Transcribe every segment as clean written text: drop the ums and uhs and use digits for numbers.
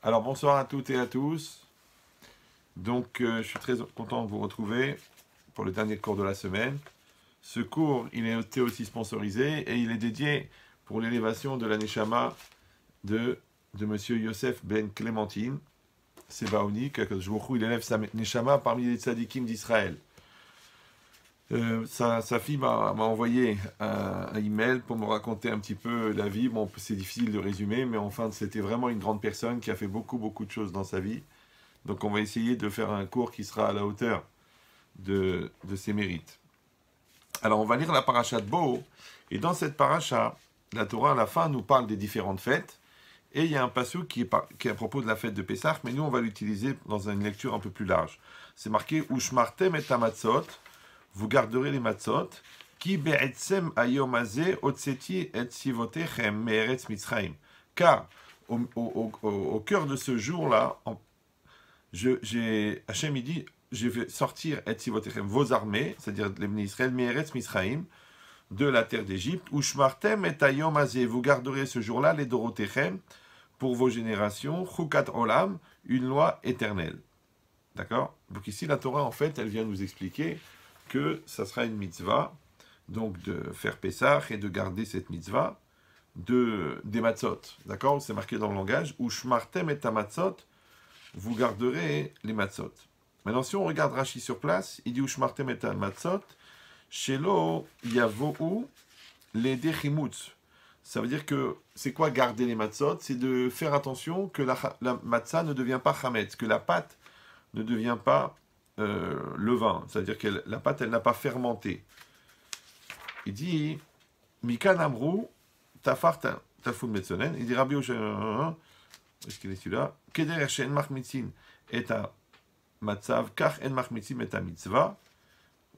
Alors bonsoir à toutes et à tous. Donc je suis très content de vous retrouver pour le dernier cours de la semaine. Ce cours, il est aussi sponsorisé et il est dédié pour l'élévation de la Neshama de Monsieur Yosef Ben Clémentine Sebaouni, qu'Akadosh Baruch Hu, il élève sa Neshama parmi les tzadikim d'Israël. Sa fille m'a envoyé un email pour me raconter un petit peu la vie. Bon, c'est difficile de résumer, mais enfin, c'était vraiment une grande personne qui a fait beaucoup de choses dans sa vie. Donc, on va essayer de faire un cours qui sera à la hauteur de ses mérites. Alors, on va lire la paracha de Bo, et dans cette paracha, la Torah, à la fin, nous parle des différentes fêtes, et il y a un passage qui est à propos de la fête de Pessah, mais nous, on va l'utiliser dans une lecture un peu plus large. C'est marqué « Ushmartem et tamatzot » vous garderez les matzot, qui be'etzem ayom hazeh otseti et sivotechem me'eretz Mitzrayim. Car au cœur de ce jour-là, Hachem il dit, je vais sortir et sivotechem vos armées, c'est-à-dire les bénis Israël, me'eretz Mitzrayim, de la terre d'Égypte. Ushmartem et ayom hazeh, vous garderez ce jour-là les dorotechem pour vos générations, chukat olam, une loi éternelle. D'accord? Donc ici la Torah en fait, elle vient nous expliquer que ça sera une mitzvah, donc de faire Pessah et de garder cette mitzvah des matzot. D'accord? C'est marqué dans le langage. Ou shmartem et matzot, vous garderez les matzot. Maintenant, si on regarde Rashi sur place, il dit ou shmartem et matzot, shelo yavohu les dechimutz. Ça veut dire que c'est quoi garder les matzot? C'est de faire attention que la matzah ne devient pas chametz, que la pâte ne devient pas levain, c'est-à-dire que la pâte, elle n'a pas fermenté. Il dit, Mikan Amrou, Tafar Talfoun Metzonen, il dit, Rabbi Oshaya, est-ce qu'il est celui-là? Keder Shen Machmitzin et a Matzav, Kach En Machmitzin et a Mitzvah.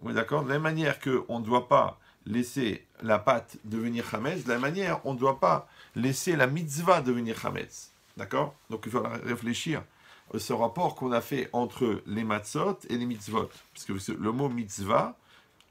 Oui, d'accord? De la même manière qu'on ne doit pas laisser la pâte devenir Chametz, de la même manière, on ne doit pas laisser la Mitzvah devenir Chametz. D'accord? Donc il faut réfléchir ce rapport qu'on a fait entre les matzot et les mitzvot. Parce que le mot mitzvah,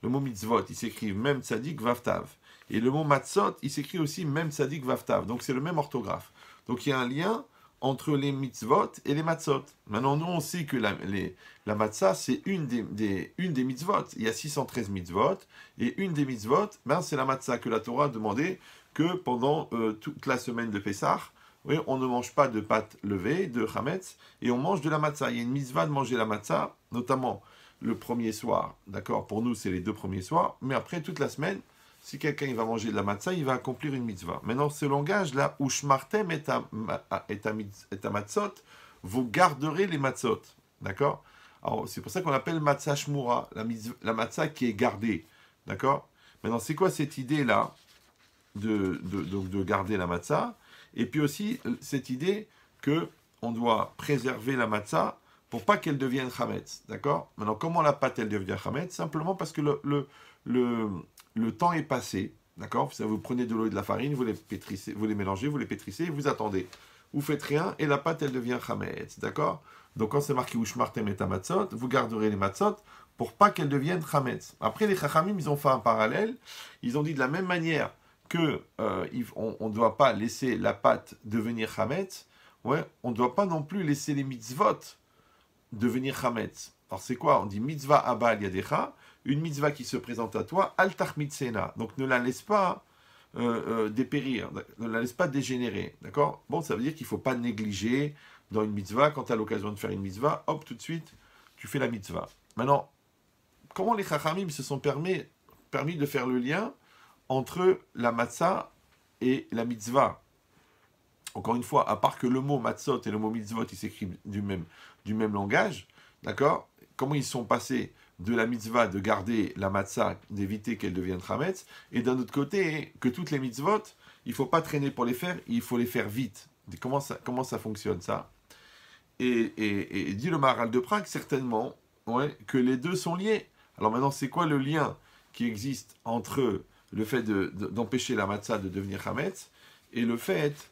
le mot mitzvot, il s'écrit même tzadik vavtav. Et le mot matzot, il s'écrit aussi même tzadik vavtav. Donc c'est le même orthographe. Donc il y a un lien entre les mitzvot et les matzot. Maintenant, nous, on sait que la matzah, c'est une des mitzvot. Il y a 613 mitzvot. Et une des mitzvot, ben, c'est la matzah que la Torah a demandé que pendant toute la semaine de Pessah, oui, on ne mange pas de pâte levée, de chametz, et on mange de la matzah. Il y a une mitzvah de manger la matzah, notamment le premier soir. D'accord? Pour nous, c'est les 2 premiers soirs. Mais après, toute la semaine, si quelqu'un va manger de la matzah, il va accomplir une mitzvah. Maintenant, ce langage-là, où shmartem et ta matzot, vous garderez les matzot. D'accord? Alors, c'est pour ça qu'on appelle matzah shmura, la matzah qui est gardée. D'accord? Maintenant, c'est quoi cette idée-là de garder la matzah? Et puis aussi, cette idée qu'on doit préserver la matzah pour pas qu'elle devienne chametz. D'accord? Maintenant, comment la pâte, elle devient chametz? Simplement parce que le temps est passé. D'accord? Vous prenez de l'eau et de la farine, vous les pétrissez, vous les mélangez, vous les pétrissez, vous attendez. Vous faites rien et la pâte, elle devient chametz. D'accord? Donc, quand c'est marqué Ushmartem et matzot, vous garderez les matzot pour pas qu'elles deviennent chametz. Après, les chachamim, ils ont fait un parallèle. Ils ont dit de la même manière que on ne doit pas laisser la pâte devenir chametz, ouais, on ne doit pas non plus laisser les mitzvot devenir chametz. Alors c'est quoi? On dit mitzvah abba al yadecha, une mitzvah qui se présente à toi, al tachmitzena. Donc ne la laisse pas dépérir, ne la laisse pas dégénérer. D'accord? Bon, ça veut dire qu'il ne faut pas négliger dans une mitzvah, quand tu as l'occasion de faire une mitzvah, hop, tout de suite, tu fais la mitzvah. Maintenant, comment les chachamim se sont permis de faire le lien entre la matzah et la mitzvah? Encore une fois, à part que le mot matzot et le mot mitzvot, ils s'écrivent du même langage, d'accord? Comment ils sont passés de la mitzvah de garder la matzah, d'éviter qu'elle devienne chametz, et d'un autre côté, que toutes les mitzvot, il ne faut pas traîner pour les faire, il faut les faire vite. Comment ça fonctionne ça? Et dit le Maharal de Prague, certainement, ouais, que les deux sont liés. Alors maintenant, c'est quoi le lien qui existe entre le fait d'empêcher la matzah de devenir chametz et le fait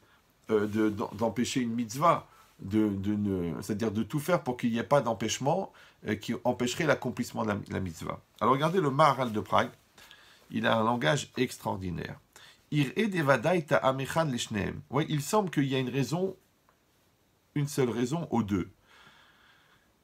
d'empêcher une mitzvah, c'est-à-dire de tout faire pour qu'il n'y ait pas d'empêchement qui empêcherait l'accomplissement de la mitzvah. Alors regardez le Maharal de Prague, il a un langage extraordinaire. Il semble qu'il y a une raison une seule raison aux deux.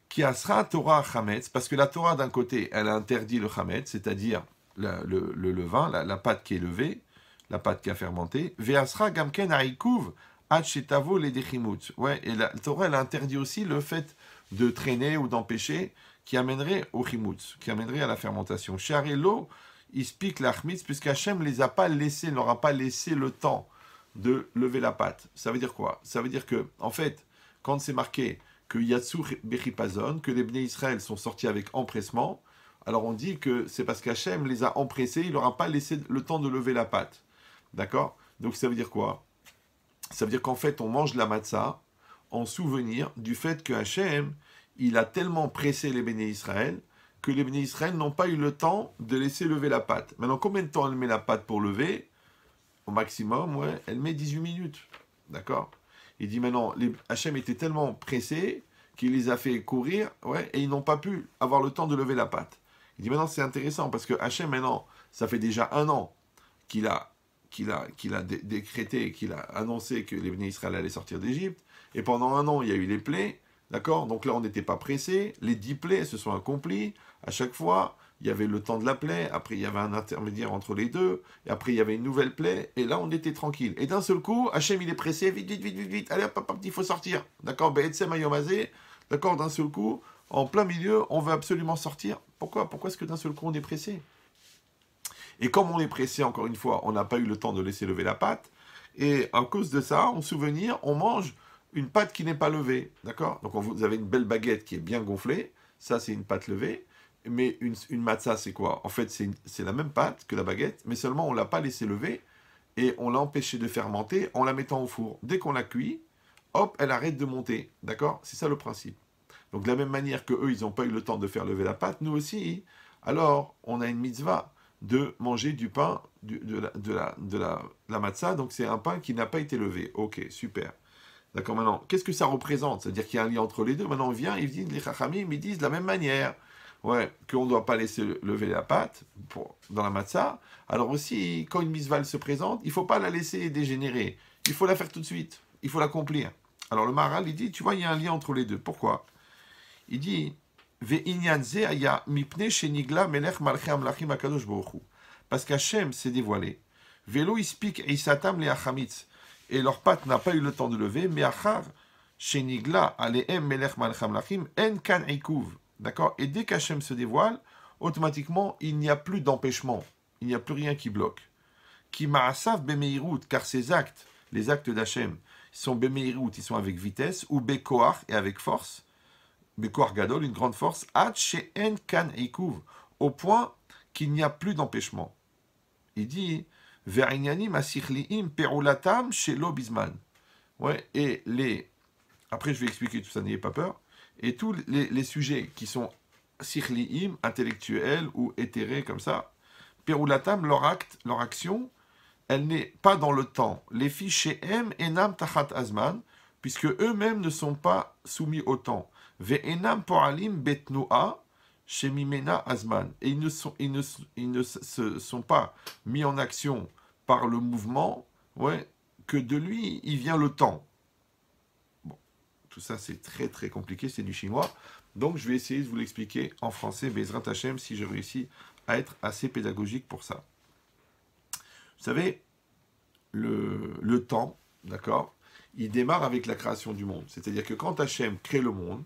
Qui asra Torah Chametz, parce que la Torah d'un côté, elle a interdit le Chametz, c'est-à-dire le levain, la pâte qui est levée, la pâte qui a fermenté. Ve'asra Gamken Aïkouv, Hachetavo les Dechimut. Ouais, et la Torah, elle a interdit aussi le fait de traîner ou d'empêcher qui amènerait au chimutz, qui amènerait à la fermentation. Charelo, il pique l'achmitz, puisqu'Hachem ne les a pas laissés, leur a pas laissé le temps de lever la pâte. Ça veut dire quoi? Ça veut dire que, en fait, quand c'est marqué que Yatsu Bechipazon, que les Bnei Israël sont sortis avec empressement, alors on dit que c'est parce qu'Hachem les a empressés, il leur a pas laissé le temps de lever la pâte. D'accord? Donc ça veut dire quoi? Ça veut dire qu'en fait, on mange la matzah en souvenir du fait que Hachem, il a tellement pressé les Béné Israël que les Béné Israël n'ont pas eu le temps de laisser lever la pâte. Maintenant, combien de temps elle met la pâte pour lever? Au maximum, ouais, elle met 18 minutes. D'accord? Il dit maintenant, Hachem était tellement pressé qu'il les a fait courir, ouais, et ils n'ont pas pu avoir le temps de lever la pâte. Il dit maintenant, c'est intéressant parce que Hachem, maintenant, ça fait déjà 1 an qu'il a décrété, qu'il a annoncé que les Béné Israël allaient sortir d'Égypte. Et pendant 1 an, il y a eu les plaies. D'accord? Donc là, on n'était pas pressé. Les 10 plaies se sont accomplies. À chaque fois, il y avait le temps de la plaie. Après, il y avait un intermédiaire entre les deux. Et après, il y avait une nouvelle plaie. Et là, on était tranquille. Et d'un seul coup, Hachem, il est pressé. Vite, vite, vite, vite, vite. Allez, hop, hop, hop, il faut sortir. D'accord? Be'etzem ayomazé. D'accord? D'un seul coup, en plein milieu, on veut absolument sortir. Pourquoi? Pourquoi est-ce que d'un seul coup, on est pressé? Et comme on est pressé, encore une fois, on n'a pas eu le temps de laisser lever la pâte. Et à cause de ça, en souvenir, on mange une pâte qui n'est pas levée, d'accord? Donc vous avez une belle baguette qui est bien gonflée, ça c'est une pâte levée, mais une matzah c'est quoi? En fait c'est la même pâte que la baguette, mais seulement on ne l'a pas laissée lever, et on l'a empêchée de fermenter en la mettant au four. Dès qu'on la cuit, hop, elle arrête de monter, d'accord? C'est ça le principe. Donc de la même manière que eux, ils n'ont pas eu le temps de faire lever la pâte, nous aussi, alors on a une mitzvah de manger du pain, de la matzah, donc c'est un pain qui n'a pas été levé. Ok, super. D'accord, maintenant, qu'est-ce que ça représente? C'est-à-dire qu'il y a un lien entre les deux. Maintenant, on vient, ils disent, les chachamim, ils disent de la même manière, ouais, qu'on ne doit pas laisser lever la pâte dans la matzah. Alors aussi, quand une mitzvah se présente, il ne faut pas la laisser dégénérer. Il faut la faire tout de suite. Il faut l'accomplir. Alors le Maharal, il dit, tu vois, il y a un lien entre les deux. Pourquoi? Il dit, Ve'inyan ze aya mipne shenigla melech malchei amlachim hakadosh baruch hu. Parce qu'Hachem s'est dévoilé. Velo ispik eisatam le achamitz. Et leur pâte n'a pas eu le temps de lever, mais achar, shenigla, alehem melech malcham lachim, en kan ikouv. D'accord? Et dès qu'Hachem se dévoile, automatiquement, il n'y a plus d'empêchement. Il n'y a plus rien qui bloque. Ki ma'asav bemeirut, car ces actes, les actes d'Hachem, sont bemeirut, ils sont avec vitesse, ou bekoach, et avec force, bekoach gadol, une grande force, ad she'en kan ikouv, au point qu'il n'y a plus d'empêchement. Il dit, Ve'inyanim asichliim perulatam shelo bizman. Ouais, et après je vais expliquer tout ça, n'ayez pas peur. Et tous les sujets qui sont sichliim, intellectuels ou éthérés comme ça, perulatam, leur acte, leur action, elle n'est pas dans le temps. Les fiches em enam tachat azman, puisque eux-mêmes ne sont pas soumis au temps. Ve'enam po'alim betnoa, Shemimena Azman. Et ils ne se sont pas mis en action par le mouvement, ouais, que de lui, il vient le temps. Bon, tout ça, c'est très, très compliqué, c'est du chinois. Donc, je vais essayer de vous l'expliquer en français, Bezrat Hashem, si je réussis à être assez pédagogique pour ça. Vous savez, le temps, d'accord, il démarre avec la création du monde. C'est-à-dire que quand Hashem crée le monde,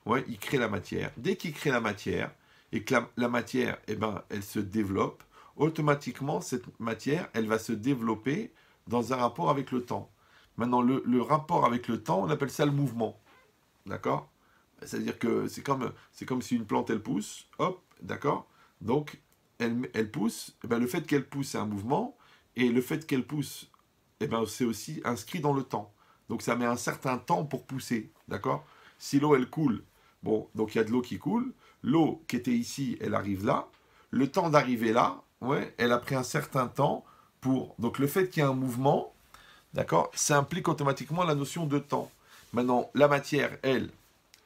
ouais, il crée la matière. Dès qu'il crée la matière, et que la matière, eh ben, elle se développe, automatiquement, cette matière, elle va se développer dans un rapport avec le temps. Maintenant, le rapport avec le temps, on appelle ça le mouvement. D'accord? C'est-à-dire que c'est comme si une plante, elle pousse, hop, d'accord? Donc, elle pousse, eh ben, le fait qu'elle pousse, c'est un mouvement, et le fait qu'elle pousse, eh ben, c'est aussi inscrit dans le temps. Donc, ça met un certain temps pour pousser, d'accord? Si l'eau, elle coule, bon, donc il y a de l'eau qui coule. L'eau qui était ici, elle arrive là. Le temps d'arriver là, ouais, elle a pris un certain temps pour... Donc le fait qu'il y ait un mouvement, d'accord, ça implique automatiquement la notion de temps. Maintenant, la matière, elle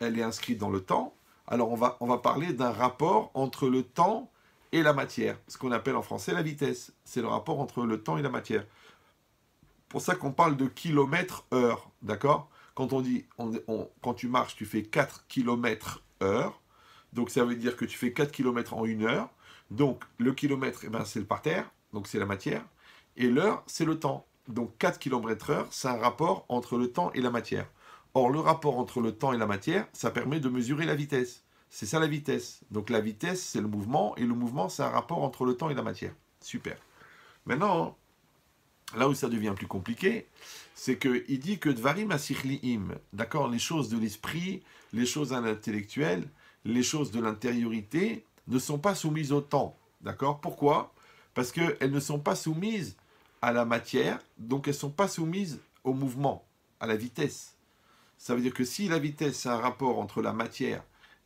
est inscrite dans le temps. Alors on va parler d'un rapport entre le temps et la matière. Ce qu'on appelle en français la vitesse. C'est le rapport entre le temps et la matière. Pour ça qu'on parle de kilomètre-heure, d'accord? Quand on dit, quand tu marches, tu fais 4 km heure. Donc ça veut dire que tu fais 4 km en 1 heure. Donc le kilomètre, eh ben, c'est le parterre, donc c'est la matière. Et l'heure, c'est le temps. Donc 4 km heure, c'est un rapport entre le temps et la matière. Or, le rapport entre le temps et la matière, ça permet de mesurer la vitesse. C'est ça la vitesse. Donc la vitesse, c'est le mouvement, et le mouvement, c'est un rapport entre le temps et la matière. Super. Maintenant, là où ça devient plus compliqué, c'est qu'il dit que Dvarim Asichliim, d'accord, les choses de l'esprit, les choses intellectuelles, les choses de l'intériorité, ne sont pas soumises au temps. D'accord? Pourquoi? Parce qu'elles ne sont pas soumises à la matière, donc elles ne sont pas soumises au mouvement, à la vitesse. Ça veut dire que si la vitesse, c'est un rapport entre la matière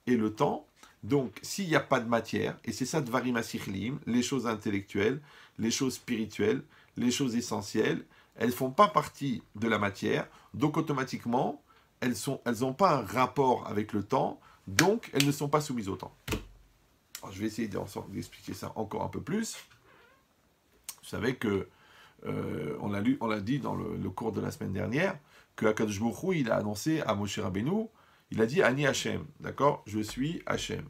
et le temps, donc s'il n'y a pas de matière, et c'est ça Dvarim Asichliim, les choses intellectuelles, les choses spirituelles, les choses essentielles, elles ne font pas partie de la matière, donc automatiquement, elles n'ont pas un rapport avec le temps, donc elles ne sont pas soumises au temps. Alors, je vais essayer d'expliquer ça encore un peu plus. Vous savez que, on l'a dit dans le cours de la semaine dernière, que Akadosh Baruch Hu, il a annoncé à Moshe Rabbeinu, il a dit Ani Hashem, d'accord? Je suis Hashem.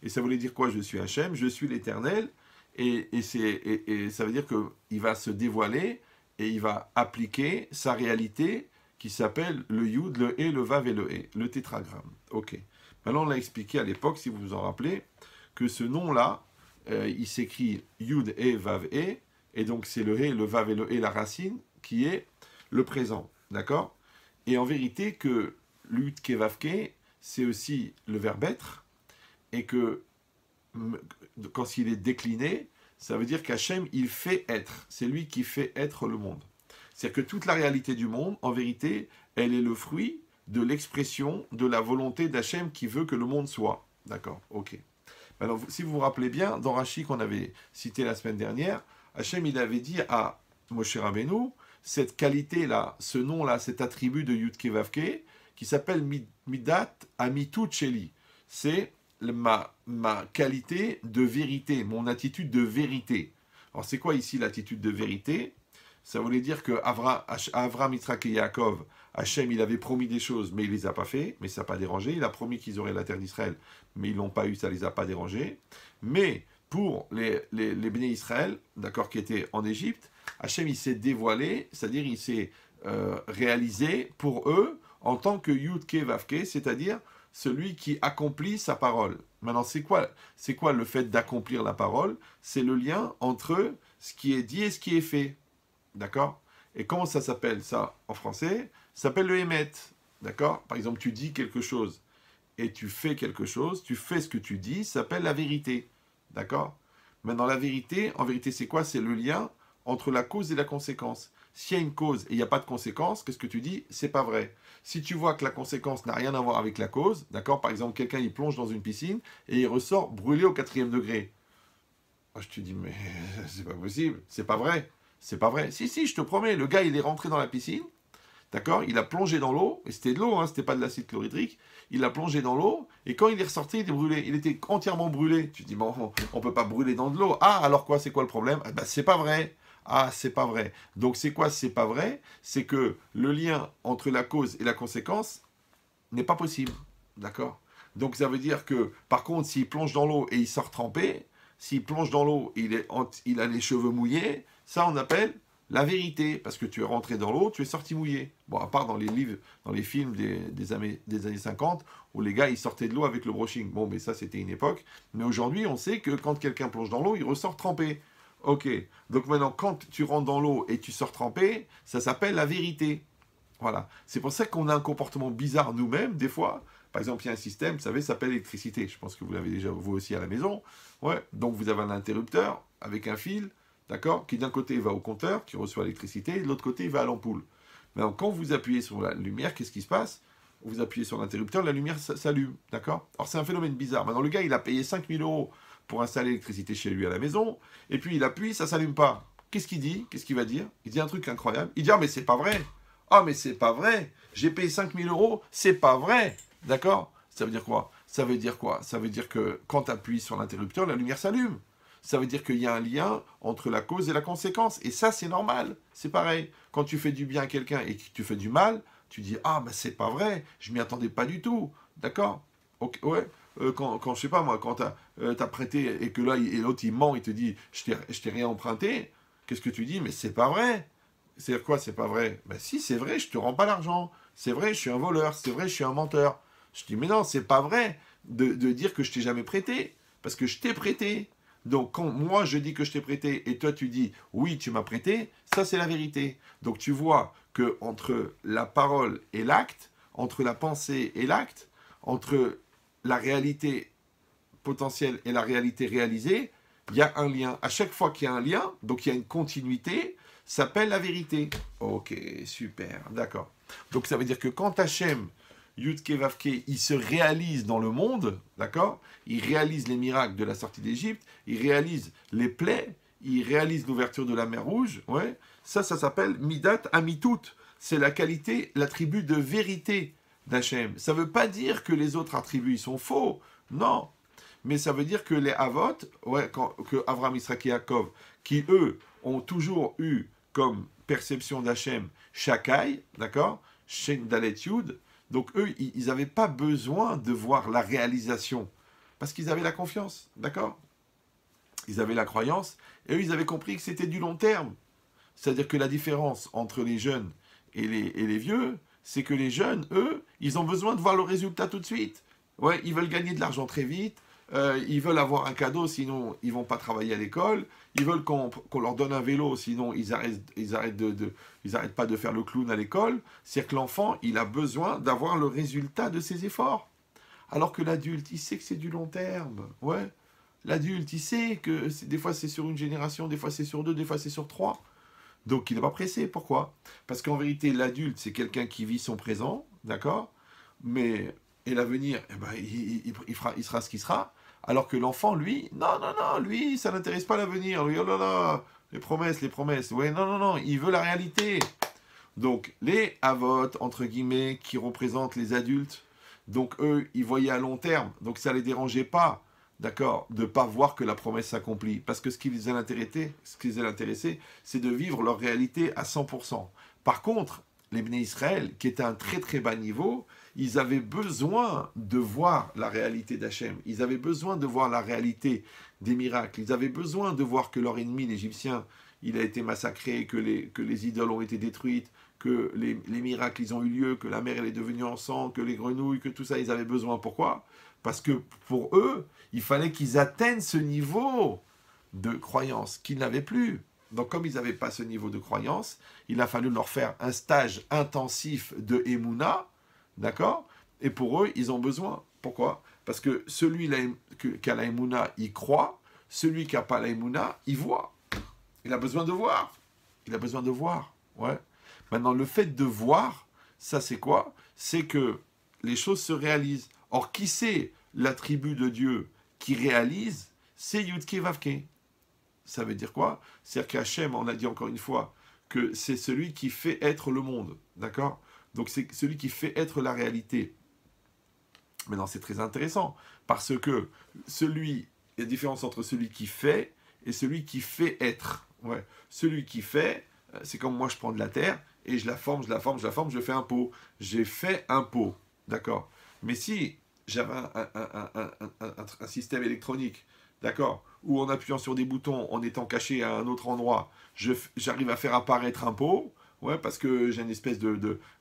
Et ça voulait dire quoi? Je suis Hashem, je suis l'Éternel, et ça veut dire qu'il va se dévoiler et il va appliquer sa réalité qui s'appelle le Yud, le He, le Vav et le He, le tétragramme. Ok. Maintenant, on l'a expliqué à l'époque, si vous vous en rappelez, que ce nom-là, il s'écrit Yud, He, Vav, He, et donc c'est le He, le Vav et le He, la racine, qui est le présent. D'accord? Et en vérité, que Yud, Ke, Vav, Ke, c'est aussi le verbe être, et que quand il est décliné, ça veut dire qu'Hachem, il fait être. C'est lui qui fait être le monde. C'est-à-dire que toute la réalité du monde, en vérité, elle est le fruit de l'expression de la volonté d'Hachem qui veut que le monde soit. D'accord? Ok. Alors, si vous vous rappelez bien, dans Rashi qu'on avait cité la semaine dernière, Hachem, il avait dit à Moshe Rabbeinu, cette qualité-là, ce nom-là, cet attribut de Yud Ke Vav Ke, qui s'appelle Midat Amitut Sheli. C'est ma qualité de vérité, mon attitude de vérité. Alors, c'est quoi ici l'attitude de vérité? Ça voulait dire que Avram, Yitzhak et Yaakov, Hachem, il avait promis des choses, mais il ne les a pas fait, mais ça n'a pas dérangé. Il a promis qu'ils auraient la terre d'Israël, mais ils ne l'ont pas eu, ça ne les a pas dérangés. Mais pour les Béné Israël, d'accord, qui étaient en Égypte, Hachem, il s'est dévoilé, c'est-à-dire il s'est réalisé pour eux en tant que Yud Ke Vav Ke, c'est-à-dire celui qui accomplit sa parole. Maintenant, c'est quoi le fait d'accomplir la parole? C'est le lien entre ce qui est dit et ce qui est fait. D'accord? Et comment ça s'appelle ça en français? Ça s'appelle le émet. D'accord? Par exemple, tu dis quelque chose et tu fais quelque chose, tu fais ce que tu dis, ça s'appelle la vérité. D'accord? Maintenant, la vérité, en vérité, c'est quoi? C'est le lien entre la cause et la conséquence. S'il y a une cause et il n'y a pas de conséquence, qu'est-ce que tu dis? C'est pas vrai. Si tu vois que la conséquence n'a rien à voir avec la cause, d'accord? Par exemple, quelqu'un, il plonge dans une piscine et il ressort brûlé au 4e degré. Je te dis, mais c'est pas possible, c'est pas vrai. C'est pas vrai. Si, je te promets, le gars, il est rentré dans la piscine, d'accord? Il a plongé dans l'eau, et c'était de l'eau, hein, c'était pas de l'acide chlorhydrique. Il a plongé dans l'eau, et quand il est ressorti, il était brûlé. Il était entièrement brûlé. Tu te dis, bon, on peut pas brûler dans de l'eau. Ah, alors quoi, c'est quoi le problème? Ah, ben, c'est pas vrai. Ah, c'est pas vrai. Donc, c'est quoi, c'est pas vrai? C'est que le lien entre la cause et la conséquence n'est pas possible. D'accord? Donc, ça veut dire que, par contre, s'il plonge dans l'eau et il sort trempé, s'il plonge dans l'eau et il a les cheveux mouillés, ça, on appelle la vérité, parce que tu es rentré dans l'eau, tu es sorti mouillé. Bon, à part dans les livres, dans les films des années 50, où les gars, ils sortaient de l'eau avec le brushing. Bon, mais ça, c'était une époque. Mais aujourd'hui, on sait que quand quelqu'un plonge dans l'eau, il ressort trempé. Ok. Donc maintenant, quand tu rentres dans l'eau et tu sors trempé, ça s'appelle la vérité. Voilà. C'est pour ça qu'on a un comportement bizarre nous-mêmes, des fois. Par exemple, il y a un système, vous savez, ça s'appelle l'électricité. Je pense que vous l'avez déjà, vous aussi, à la maison. Ouais. Donc, vous avez un interrupteur avec un fil, d'accord, qui d'un côté va au compteur, qui reçoit l'électricité, et de l'autre côté, il va à l'ampoule. Maintenant, quand vous appuyez sur la lumière, qu'est-ce qui se passe? Vous appuyez sur l'interrupteur, la lumière s'allume, d'accord? Alors, c'est un phénomène bizarre. Maintenant, le gars, il a payé 5 000 € pour installer l'électricité chez lui à la maison, et puis il appuie, ça ne s'allume pas. Qu'est-ce qu'il dit? Qu'est-ce qu'il va dire? Il dit un truc incroyable. Il dit, ah, mais c'est pas vrai. Ah, mais c'est pas vrai. J'ai payé 5 000 €, c'est pas vrai. D'accord? Ça veut dire quoi? Ça veut dire quoi? Ça veut dire que quand tu appuies sur l'interrupteur, la lumière s'allume. Ça veut dire qu'il y a un lien entre la cause et la conséquence. Et ça, c'est normal. C'est pareil. Quand tu fais du bien à quelqu'un et que tu fais du mal, tu dis, ah, mais c'est pas vrai, je m'y attendais pas du tout. D'accord? Ok, ouais. Quand, je sais pas moi, quand t'as prêté et que là, et l'autre il ment, il te dit, je t'ai rien emprunté, qu'est-ce que tu dis? Mais c'est pas vrai. C'est quoi, c'est pas vrai? Ben si, c'est vrai, je te rends pas l'argent. C'est vrai, je suis un voleur. C'est vrai, je suis un menteur. Je dis, mais non, c'est pas vrai de dire que je t'ai jamais prêté. Parce que je t'ai prêté. Donc, quand moi je dis que je t'ai prêté et toi tu dis oui, tu m'as prêté, ça c'est la vérité. Donc, tu vois que entre la parole et l'acte, entre la pensée et l'acte, entre la réalité potentielle et la réalité réalisée, il y a un lien. À chaque fois qu'il y a un lien, donc il y a une continuité, ça s'appelle la vérité. Ok, super, d'accord. Donc ça veut dire que quand Hachem, Yudke Vavke, il se réalise dans le monde, d'accord? Il réalise les miracles de la sortie d'Égypte, il réalise les plaies, il réalise l'ouverture de la mer Rouge, ouais. Ça s'appelle Midat Amitout. C'est la qualité, l'attribut de vérité d'Hachem. Ça ne veut pas dire que les autres attributs ils sont faux, non. Mais ça veut dire que les Avot, ouais, que Avram, Israël et Yaakov, qui eux ont toujours eu comme perception d'Hachem Shakai, d'accord, Shen Dalet Yud, donc eux, ils n'avaient pas besoin de voir la réalisation, parce qu'ils avaient la confiance, d'accord? Ils avaient la croyance, et eux, ils avaient compris que c'était du long terme. C'est-à-dire que la différence entre les jeunes et les vieux, c'est que les jeunes, eux, ils ont besoin de voir le résultat tout de suite. Ouais, ils veulent gagner de l'argent très vite, ils veulent avoir un cadeau, sinon ils vont pas travailler à l'école, ils veulent qu'on leur donne un vélo, sinon ils arrêtent pas de faire le clown à l'école. C'est-à-dire que l'enfant, il a besoin d'avoir le résultat de ses efforts. Alors que l'adulte, il sait que c'est du long terme. Ouais. L'adulte, il sait que des fois c'est sur une génération, des fois c'est sur deux, des fois c'est sur trois. Donc il n'est pas pressé. Pourquoi? Parce qu'en vérité, l'adulte, c'est quelqu'un qui vit son présent, d'accord? Mais, et l'avenir, eh ben, il sera ce qu'il sera. Alors que l'enfant, lui, non, non, non, lui, ça n'intéresse pas l'avenir. Lui, oh là là, les promesses, les promesses. Ouais, non, non, non, il veut la réalité. Donc les avot, entre guillemets, qui représentent les adultes, donc eux, ils voyaient à long terme. Donc ça ne les dérangeait pas, d'accord, de ne pas voir que la promesse s'accomplit. Parce que ce qui les a intéressés, c'est de vivre leur réalité à 100%. Par contre, les Bnei Israël, qui étaient à un très très bas niveau, ils avaient besoin de voir la réalité d'Hachem. Ils avaient besoin de voir la réalité des miracles. Ils avaient besoin de voir que leur ennemi, l'Égyptien, il a été massacré, que les idoles ont été détruites, que les miracles ils ont eu lieu, que la mer elle est devenue en sang, que les grenouilles, que tout ça, ils avaient besoin. Pourquoi? Parce que pour eux, il fallait qu'ils atteignent ce niveau de croyance qu'ils n'avaient plus. Donc comme ils n'avaient pas ce niveau de croyance, il a fallu leur faire un stage intensif de Emouna, d'accord? Et pour eux, ils ont besoin. Pourquoi? Parce que celui qui a la Emouna, il croit, celui qui n'a pas la Emouna, il voit. Il a besoin de voir. Il a besoin de voir. Ouais. Maintenant, le fait de voir, ça c'est quoi? C'est que les choses se réalisent. Or, qui c'est l'attribut de Dieu qui réalise? C'est Yudke Vavke. Ça veut dire quoi? C'est-à-dire qu'Hachem, on a dit encore une fois, que c'est celui qui fait être le monde. D'accord? Donc c'est celui qui fait être la réalité. Maintenant, c'est très intéressant, parce que il y a une différence entre celui qui fait et celui qui fait être. Ouais. Celui qui fait, c'est comme moi je prends de la terre et je la forme, je fais un pot. J'ai fait un pot, d'accord? Mais si j'avais un système électronique, d'accord, où en appuyant sur des boutons, en étant caché à un autre endroit, j'arrive à faire apparaître un pot, ouais, parce que j'ai une espèce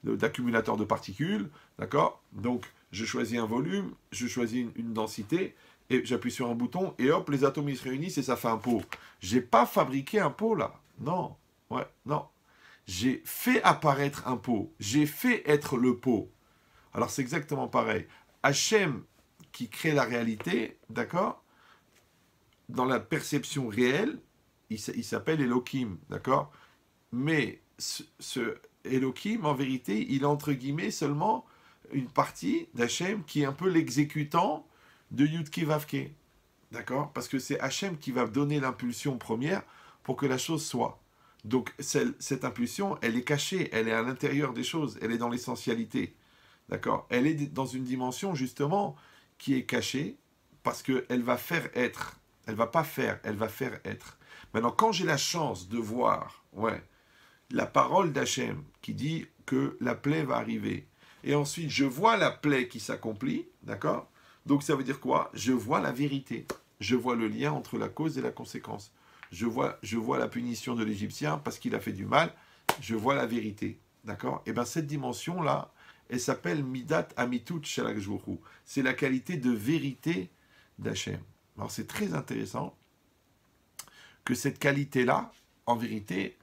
d'accumulateur de particules, d'accord? Donc je choisis un volume, je choisis une densité, et j'appuie sur un bouton, et hop, les atomes ils se réunissent et ça fait un pot. J'ai pas fabriqué un pot là, non, ouais, non. J'ai fait apparaître un pot, j'ai fait être le pot. Alors c'est exactement pareil. Hachem qui crée la réalité, d'accord? Dans la perception réelle, il s'appelle Elohim, d'accord? Mais ce Elohim, en vérité, il est entre guillemets seulement une partie d'Hachem qui est un peu l'exécutant de Yudke Vavke. D'accord? Parce que c'est Hachem qui va donner l'impulsion première pour que la chose soit. Donc cette impulsion, elle est cachée, elle est à l'intérieur des choses, elle est dans l'essentialité. D'accord? Elle est dans une dimension justement qui est cachée parce qu'elle va faire être. Elle va pas faire, elle va faire être. Maintenant, quand j'ai la chance de voir, ouais, la parole d'Hachem qui dit que la plaie va arriver. Et ensuite, je vois la plaie qui s'accomplit, d'accord? Donc ça veut dire quoi? Je vois la vérité. Je vois le lien entre la cause et la conséquence. Je vois la punition de l'Égyptien parce qu'il a fait du mal. Je vois la vérité, d'accord? Et bien cette dimension-là, elle s'appelle Midat Amitut Shalak Jvohu. C'est la qualité de vérité d'Hachem. Alors c'est très intéressant que cette qualité-là, en vérité,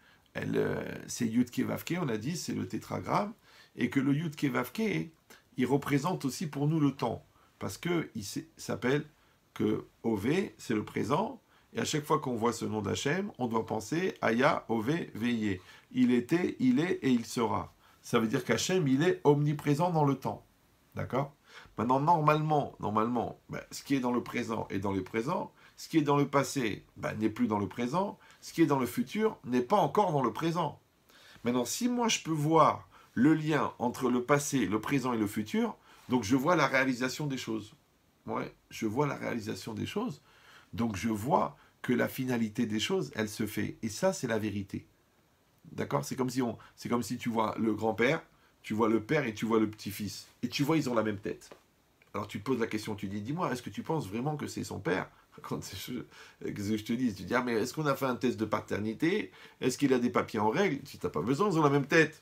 c'est Yud Kevavke, on a dit, c'est le tétragramme, et que le Yud Kevavke, il représente aussi pour nous le temps, parce qu'il s'appelle que Ové, c'est le présent, et à chaque fois qu'on voit ce nom d'Hachem, on doit penser Aya, Ové, Veillé. Il était, il est et il sera. Ça veut dire qu'Hachem, il est omniprésent dans le temps. D'accord? Maintenant, normalement, ce qui est dans le présent est dans le présent, ce qui est dans le passé n'est plus dans le présent, ce qui est dans le futur n'est pas encore dans le présent. Maintenant, si moi je peux voir le lien entre le passé, le présent et le futur, donc je vois la réalisation des choses. Ouais, je vois la réalisation des choses, donc je vois que la finalité des choses, elle se fait. Et ça, c'est la vérité. D'accord? C'est comme si tu vois le grand-père, tu vois le père et tu vois le petit-fils. Et tu vois, ils ont la même tête. Alors tu te poses la question, tu dis, dis-moi, est-ce que tu penses vraiment que c'est son père? Quand je te dis, tu dis, ah mais est-ce qu'on a fait un test de paternité? Est-ce qu'il a des papiers en règle? Tu n'as pas besoin, ils ont la même tête.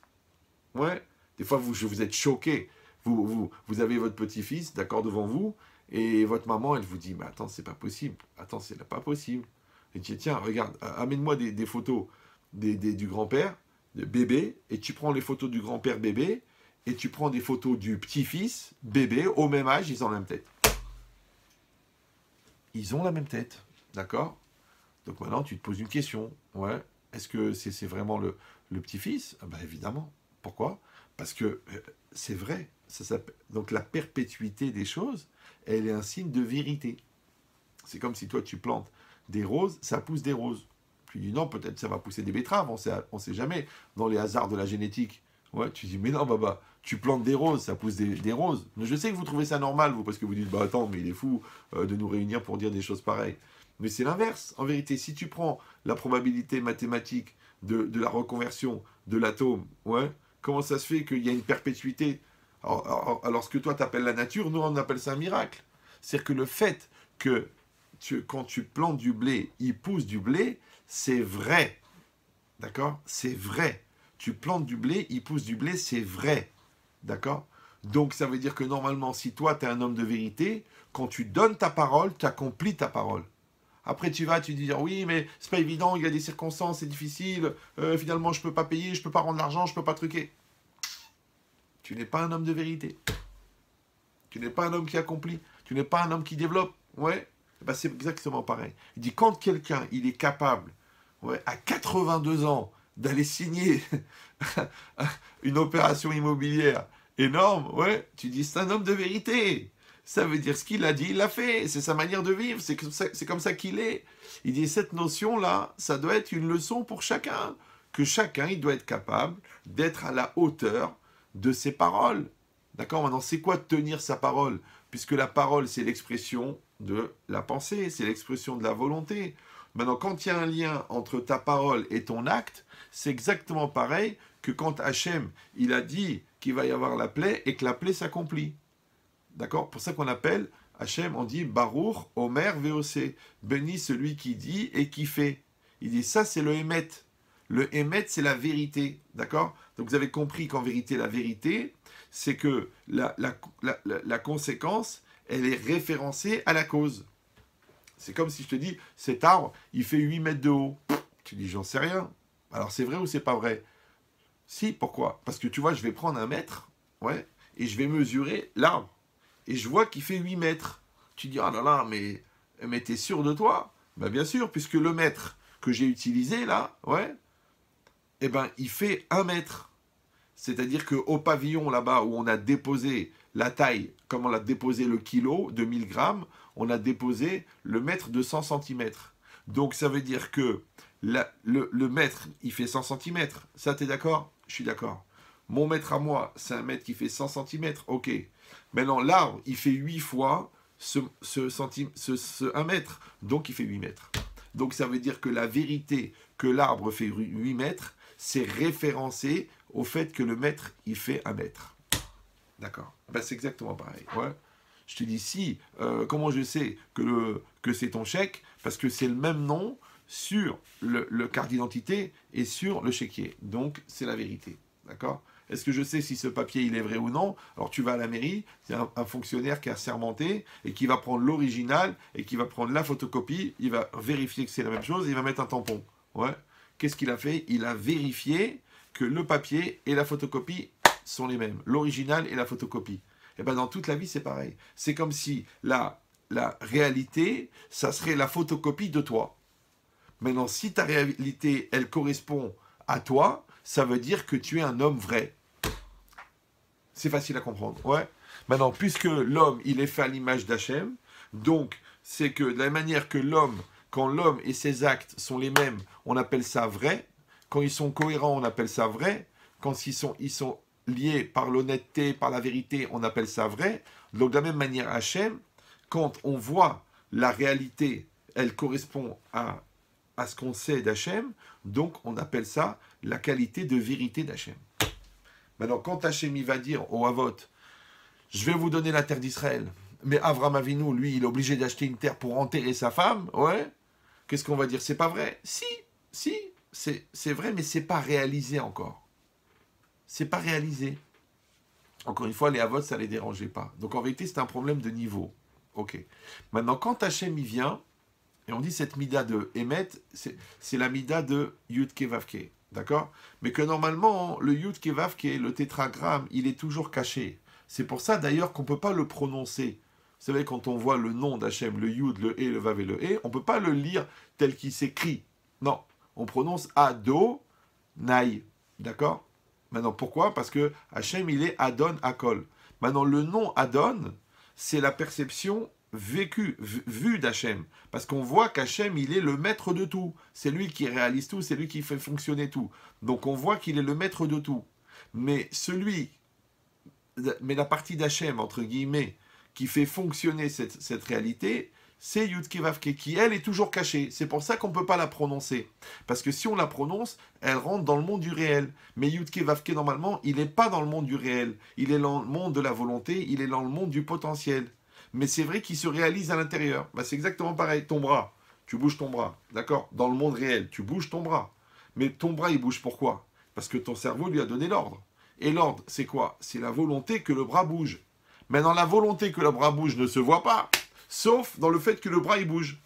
Ouais. Des fois, vous êtes choqués. Vous avez votre petit-fils, d'accord, devant vous, et votre maman, elle vous dit, mais attends, c'est pas possible. Attends, c'est pas possible. Et tu dis, tiens, regarde, amène-moi des photos du grand-père, de bébé, et tu prends les photos du grand-père bébé, et tu prends des photos du petit-fils bébé, au même âge, ils ont la même tête. Ils ont la même tête, d'accord? Donc maintenant, tu te poses une question. Ouais, est-ce que c'est vraiment le petit-fils? Ben évidemment. Pourquoi? Parce que c'est vrai. Donc la perpétuité des choses, elle est un signe de vérité. C'est comme si toi, tu plantes des roses, ça pousse des roses. Tu dis non, peut-être ça va pousser des betteraves, on sait jamais, dans les hasards de la génétique. Ouais, tu dis, mais non, Baba, tu plantes des roses, ça pousse des roses. Je sais que vous trouvez ça normal, vous, parce que vous dites, bah attends, mais il est fou de nous réunir pour dire des choses pareilles. Mais c'est l'inverse. En vérité, si tu prends la probabilité mathématique de la reconversion de l'atome, ouais, comment ça se fait qu'il y a une perpétuité? Alors, ce que toi t'appelles la nature, nous on appelle ça un miracle. C'est-à-dire que le fait que quand tu plantes du blé, il pousse du blé, c'est vrai. D'accord? C'est vrai. Tu plantes du blé, il pousse du blé, c'est vrai. D'accord? Donc ça veut dire que normalement, si toi, tu es un homme de vérité, quand tu donnes ta parole, tu accomplis ta parole. Après, tu dis, oui, mais c'est pas évident, il y a des circonstances, c'est difficile, finalement, je peux pas payer, je peux pas rendre l'argent, je peux pas truquer. Tu n'es pas un homme de vérité. Tu n'es pas un homme qui accomplit. Tu n'es pas un homme qui développe. Ouais. Ben, c'est exactement pareil. Il dit, quand quelqu'un, il est capable, ouais, à 82 ans, d'aller signer une opération immobilière énorme, ouais, tu dis, c'est un homme de vérité. Ça veut dire ce qu'il a dit, il l'a fait. C'est sa manière de vivre, c'est comme ça qu'il est. Il dit, cette notion-là, ça doit être une leçon pour chacun. Que chacun, il doit être capable d'être à la hauteur de ses paroles. D'accord? Maintenant, c'est quoi tenir sa parole? Puisque la parole, c'est l'expression de la pensée, c'est l'expression de la volonté. Maintenant, quand il y a un lien entre ta parole et ton acte, c'est exactement pareil que quand Hachem, il a dit qu'il va y avoir la plaie et que la plaie s'accomplit. D'accord? Pour ça qu'on appelle Hachem, on dit Baruch, Omer, VOC. Béni celui qui dit et qui fait. Il dit ça, c'est le Hémet. Le Hémet, c'est la vérité. D'accord? Donc vous avez compris qu'en vérité, la vérité, c'est que la conséquence, elle est référencée à la cause. C'est comme si je te dis, cet arbre, il fait 8 mètres de haut. Tu dis, j'en sais rien. Alors c'est vrai ou c'est pas vrai? Si, pourquoi? Parce que tu vois, je vais prendre 1 mètre, ouais, et je vais mesurer l'arbre. Et je vois qu'il fait 8 mètres. Tu dis, ah là là, mais t'es sûr de toi? Ben bien sûr, puisque le mètre que j'ai utilisé là, ouais, eh ben, il fait 1 mètre. C'est-à-dire qu'au pavillon là-bas où on a déposé la taille, comme on a déposé le kilo de 1000 grammes, on a déposé le mètre de 100 cm. Donc ça veut dire que le mètre, il fait 100 cm. Ça, t'es d'accord? Je suis d'accord. Mon mètre à moi, c'est un mètre qui fait 100 cm. Ok. Maintenant, l'arbre, il fait 8 fois ce 1 mètre. Donc il fait 8 mètres. Donc ça veut dire que la vérité que l'arbre fait 8 mètres, c'est référencé au fait que le mètre, il fait un mètre. D'accord. Ben, c'est exactement pareil. Ouais. Je te dis, si, comment je sais que c'est ton chèque? Parce que c'est le même nom sur le carte d'identité et sur le chéquier. Donc, c'est la vérité. D'accord? Est-ce que je sais si ce papier, il est vrai ou non? Alors, tu vas à la mairie, c'est un fonctionnaire qui a assermenté et qui va prendre l'original et qui va prendre la photocopie, il va vérifier que c'est la même chose et il va mettre un tampon. Ouais. Qu'est-ce qu'il a fait? Il a vérifié que le papier et la photocopie sont les mêmes. L'original et la photocopie. Et bien, dans toute la vie, c'est pareil. C'est comme si la réalité, ça serait la photocopie de toi. Maintenant, si ta réalité, elle correspond à toi, ça veut dire que tu es un homme vrai. C'est facile à comprendre. Ouais. Maintenant, puisque l'homme, il est fait à l'image d'Hachem, donc c'est que de la manière que l'homme, quand l'homme et ses actes sont les mêmes, on appelle ça vrai. Quand ils sont cohérents, on appelle ça vrai. Quand ils sont liés par l'honnêteté, par la vérité, on appelle ça vrai. Donc de la même manière, Hachem, quand on voit la réalité, elle correspond à ce qu'on sait d'Hachem, donc on appelle ça la qualité de vérité d'Hachem. Maintenant, quand Hachem il va dire au Havot, je vais vous donner la terre d'Israël, mais Avram Avinu, lui, il est obligé d'acheter une terre pour enterrer sa femme, ouais, qu'est-ce qu'on va dire? C'est pas vrai? Si, c'est vrai, mais c'est pas réalisé encore. C'est pas réalisé. Encore une fois, les Havot, ça les dérangeait pas. Donc en vérité, c'est un problème de niveau. Ok. Maintenant, quand Hachem il vient, et on dit cette mida de Emet, c'est la mida de Yud Kevavke. D'accord? Mais que normalement, le Yud Kevavke, le tétragramme, il est toujours caché. C'est pour ça d'ailleurs qu'on ne peut pas le prononcer. Vous savez, quand on voit le nom d'Hachem, le Yud, le E, le Vav et le E, on ne peut pas le lire tel qu'il s'écrit. Non. On prononce Ado, Naï. D'accord? Maintenant, pourquoi? Parce que Hachem, il est Adon Akol. Maintenant, le nom Adon, c'est la perception vue d'Hachem. Parce qu'on voit qu'Hachem, il est le maître de tout. C'est lui qui réalise tout, c'est lui qui fait fonctionner tout. Donc on voit qu'il est le maître de tout. Mais la partie d'Hachem, entre guillemets, qui fait fonctionner cette réalité, c'est Yud Kevavke, qui, elle, est toujours cachée. C'est pour ça qu'on ne peut pas la prononcer. Parce que si on la prononce, elle rentre dans le monde du réel. Mais Yud Kevavke, normalement, il n'est pas dans le monde du réel. Il est dans le monde de la volonté, il est dans le monde du potentiel. Mais c'est vrai qu'il se réalise à l'intérieur. Bah, c'est exactement pareil. Ton bras, tu bouges ton bras, d'accord? Dans le monde réel, tu bouges ton bras. Mais ton bras, il bouge pourquoi? Parce que ton cerveau lui a donné l'ordre. Et l'ordre, c'est quoi? C'est la volonté que le bras bouge. Mais dans la volonté que le bras bouge ne se voit pas, sauf dans le fait que le bras, il bouge.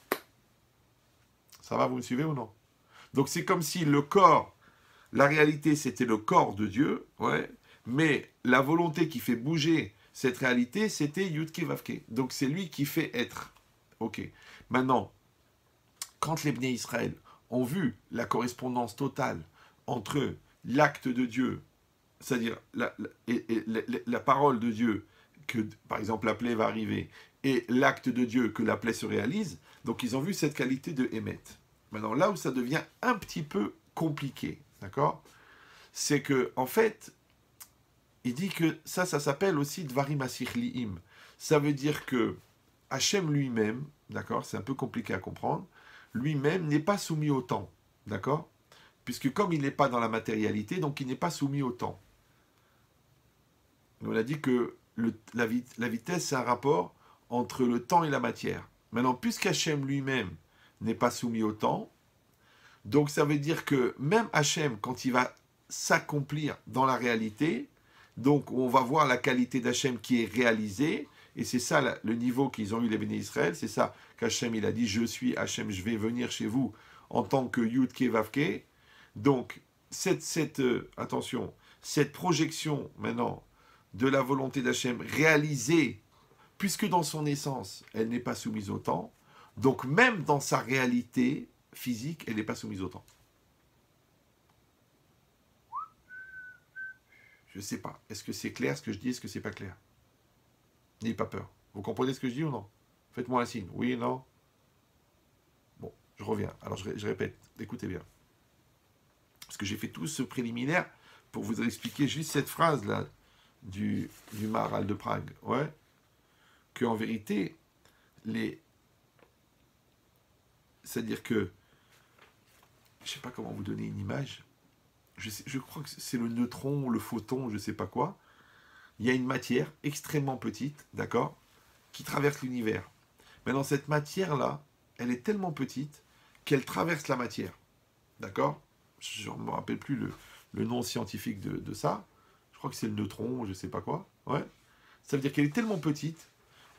Ça va, vous me suivez ou non? Donc c'est comme si le corps, la réalité, c'était le corps de Dieu, ouais, mais la volonté qui fait bouger cette réalité, c'était Yud Kevavke. Donc c'est lui qui fait être. Ok. Maintenant, quand les Bnei Israël ont vu la correspondance totale entre l'acte de Dieu, c'est-à-dire la parole de Dieu, que par exemple la plaie va arriver, et l'acte de Dieu que la plaie se réalise, donc ils ont vu cette qualité de Emet. Maintenant, là où ça devient un petit peu compliqué, d'accord? C'est que, en fait, il dit que ça s'appelle aussi Dvarim Asichliim. Ça veut dire que Hachem lui-même, d'accord, c'est un peu compliqué à comprendre, lui-même n'est pas soumis au temps, d'accord? Puisque comme il n'est pas dans la matérialité, donc il n'est pas soumis au temps. On a dit que la vitesse, c'est un rapport entre le temps et la matière. Maintenant, puisqu'Hachem lui-même n'est pas soumis au temps, donc ça veut dire que même Hachem, quand il va s'accomplir dans la réalité, donc on va voir la qualité d'Hachem qui est réalisée, et c'est ça le niveau qu'ils ont eu les Béné Israël, c'est ça qu'Hachem il a dit, je suis Hachem, je vais venir chez vous en tant que Yud Kevavke. Donc attention, cette projection maintenant de la volonté d'Hachem réalisée, puisque dans son essence, elle n'est pas soumise au temps, donc même dans sa réalité physique, elle n'est pas soumise au temps. Je ne sais pas. Est-ce que c'est clair ce que je dis? Est-ce que c'est pas clair? N'ayez pas peur. Vous comprenez ce que je dis ou non? Faites-moi un signe. Oui, non? Bon, je reviens. Alors je répète. Écoutez bien. Parce que j'ai fait tout ce préliminaire pour vous expliquer juste cette phrase-là du Maharal de Prague. Ouais. Qu'en vérité, c'est-à-dire que, je ne sais pas comment vous donner une image, je crois que c'est le neutron, le photon, je ne sais pas quoi. Il y a une matière extrêmement petite, d'accord, qui traverse l'univers. Maintenant, cette matière-là, elle est tellement petite qu'elle traverse la matière, d'accord. Je ne me rappelle plus le nom scientifique de ça. Je crois que c'est le neutron, je ne sais pas quoi. Ouais. Ça veut dire qu'elle est tellement petite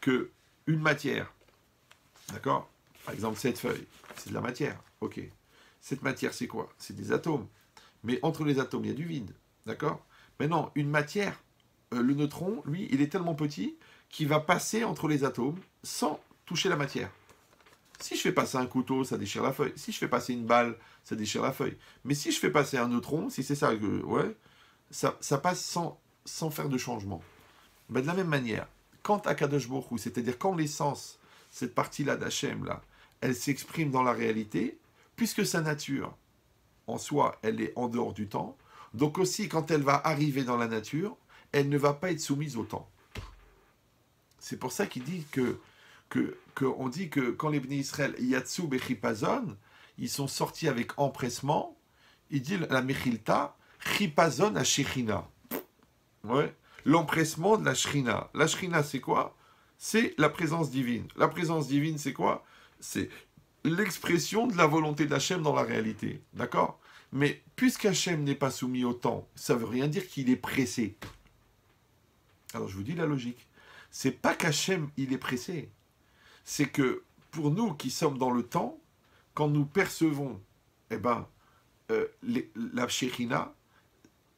que une matière, d'accord, par exemple cette feuille, c'est de la matière, ok. Cette matière, c'est quoi? C'est des atomes. Mais entre les atomes, il y a du vide, d'accord. Maintenant, une matière, le neutron, lui, il est tellement petit qu'il va passer entre les atomes sans toucher la matière. Si je fais passer un couteau, ça déchire la feuille. Si je fais passer une balle, ça déchire la feuille. Mais si je fais passer un neutron, si c'est ça, ouais, ça passe sans faire de changement. Ben, de la même manière, quand Akadosh Baruch Hu, c'est-à-dire quand l'essence, cette partie-là d'Hachem, là, elle s'exprime dans la réalité, puisque sa nature, en soi, elle est en dehors du temps, donc aussi quand elle va arriver dans la nature, elle ne va pas être soumise au temps. C'est pour ça qu'il dit on dit que quand les Bnei Israël, Yatsu Bechipazon, ils sont sortis avec empressement, il dit la Mechilta, Chipazon à Shechina. Ouais. L'empressement de la Shrina. La Shrina, c'est quoi? C'est la présence divine. La présence divine, c'est quoi? C'est l'expression de la volonté d'Hachem dans la réalité. D'accord? Mais puisqu'Hachem n'est pas soumis au temps, ça ne veut rien dire qu'il est pressé. Alors je vous dis la logique. C'est pas qu'Hachem, il est pressé. C'est que pour nous qui sommes dans le temps, quand nous percevons la Shekhinah,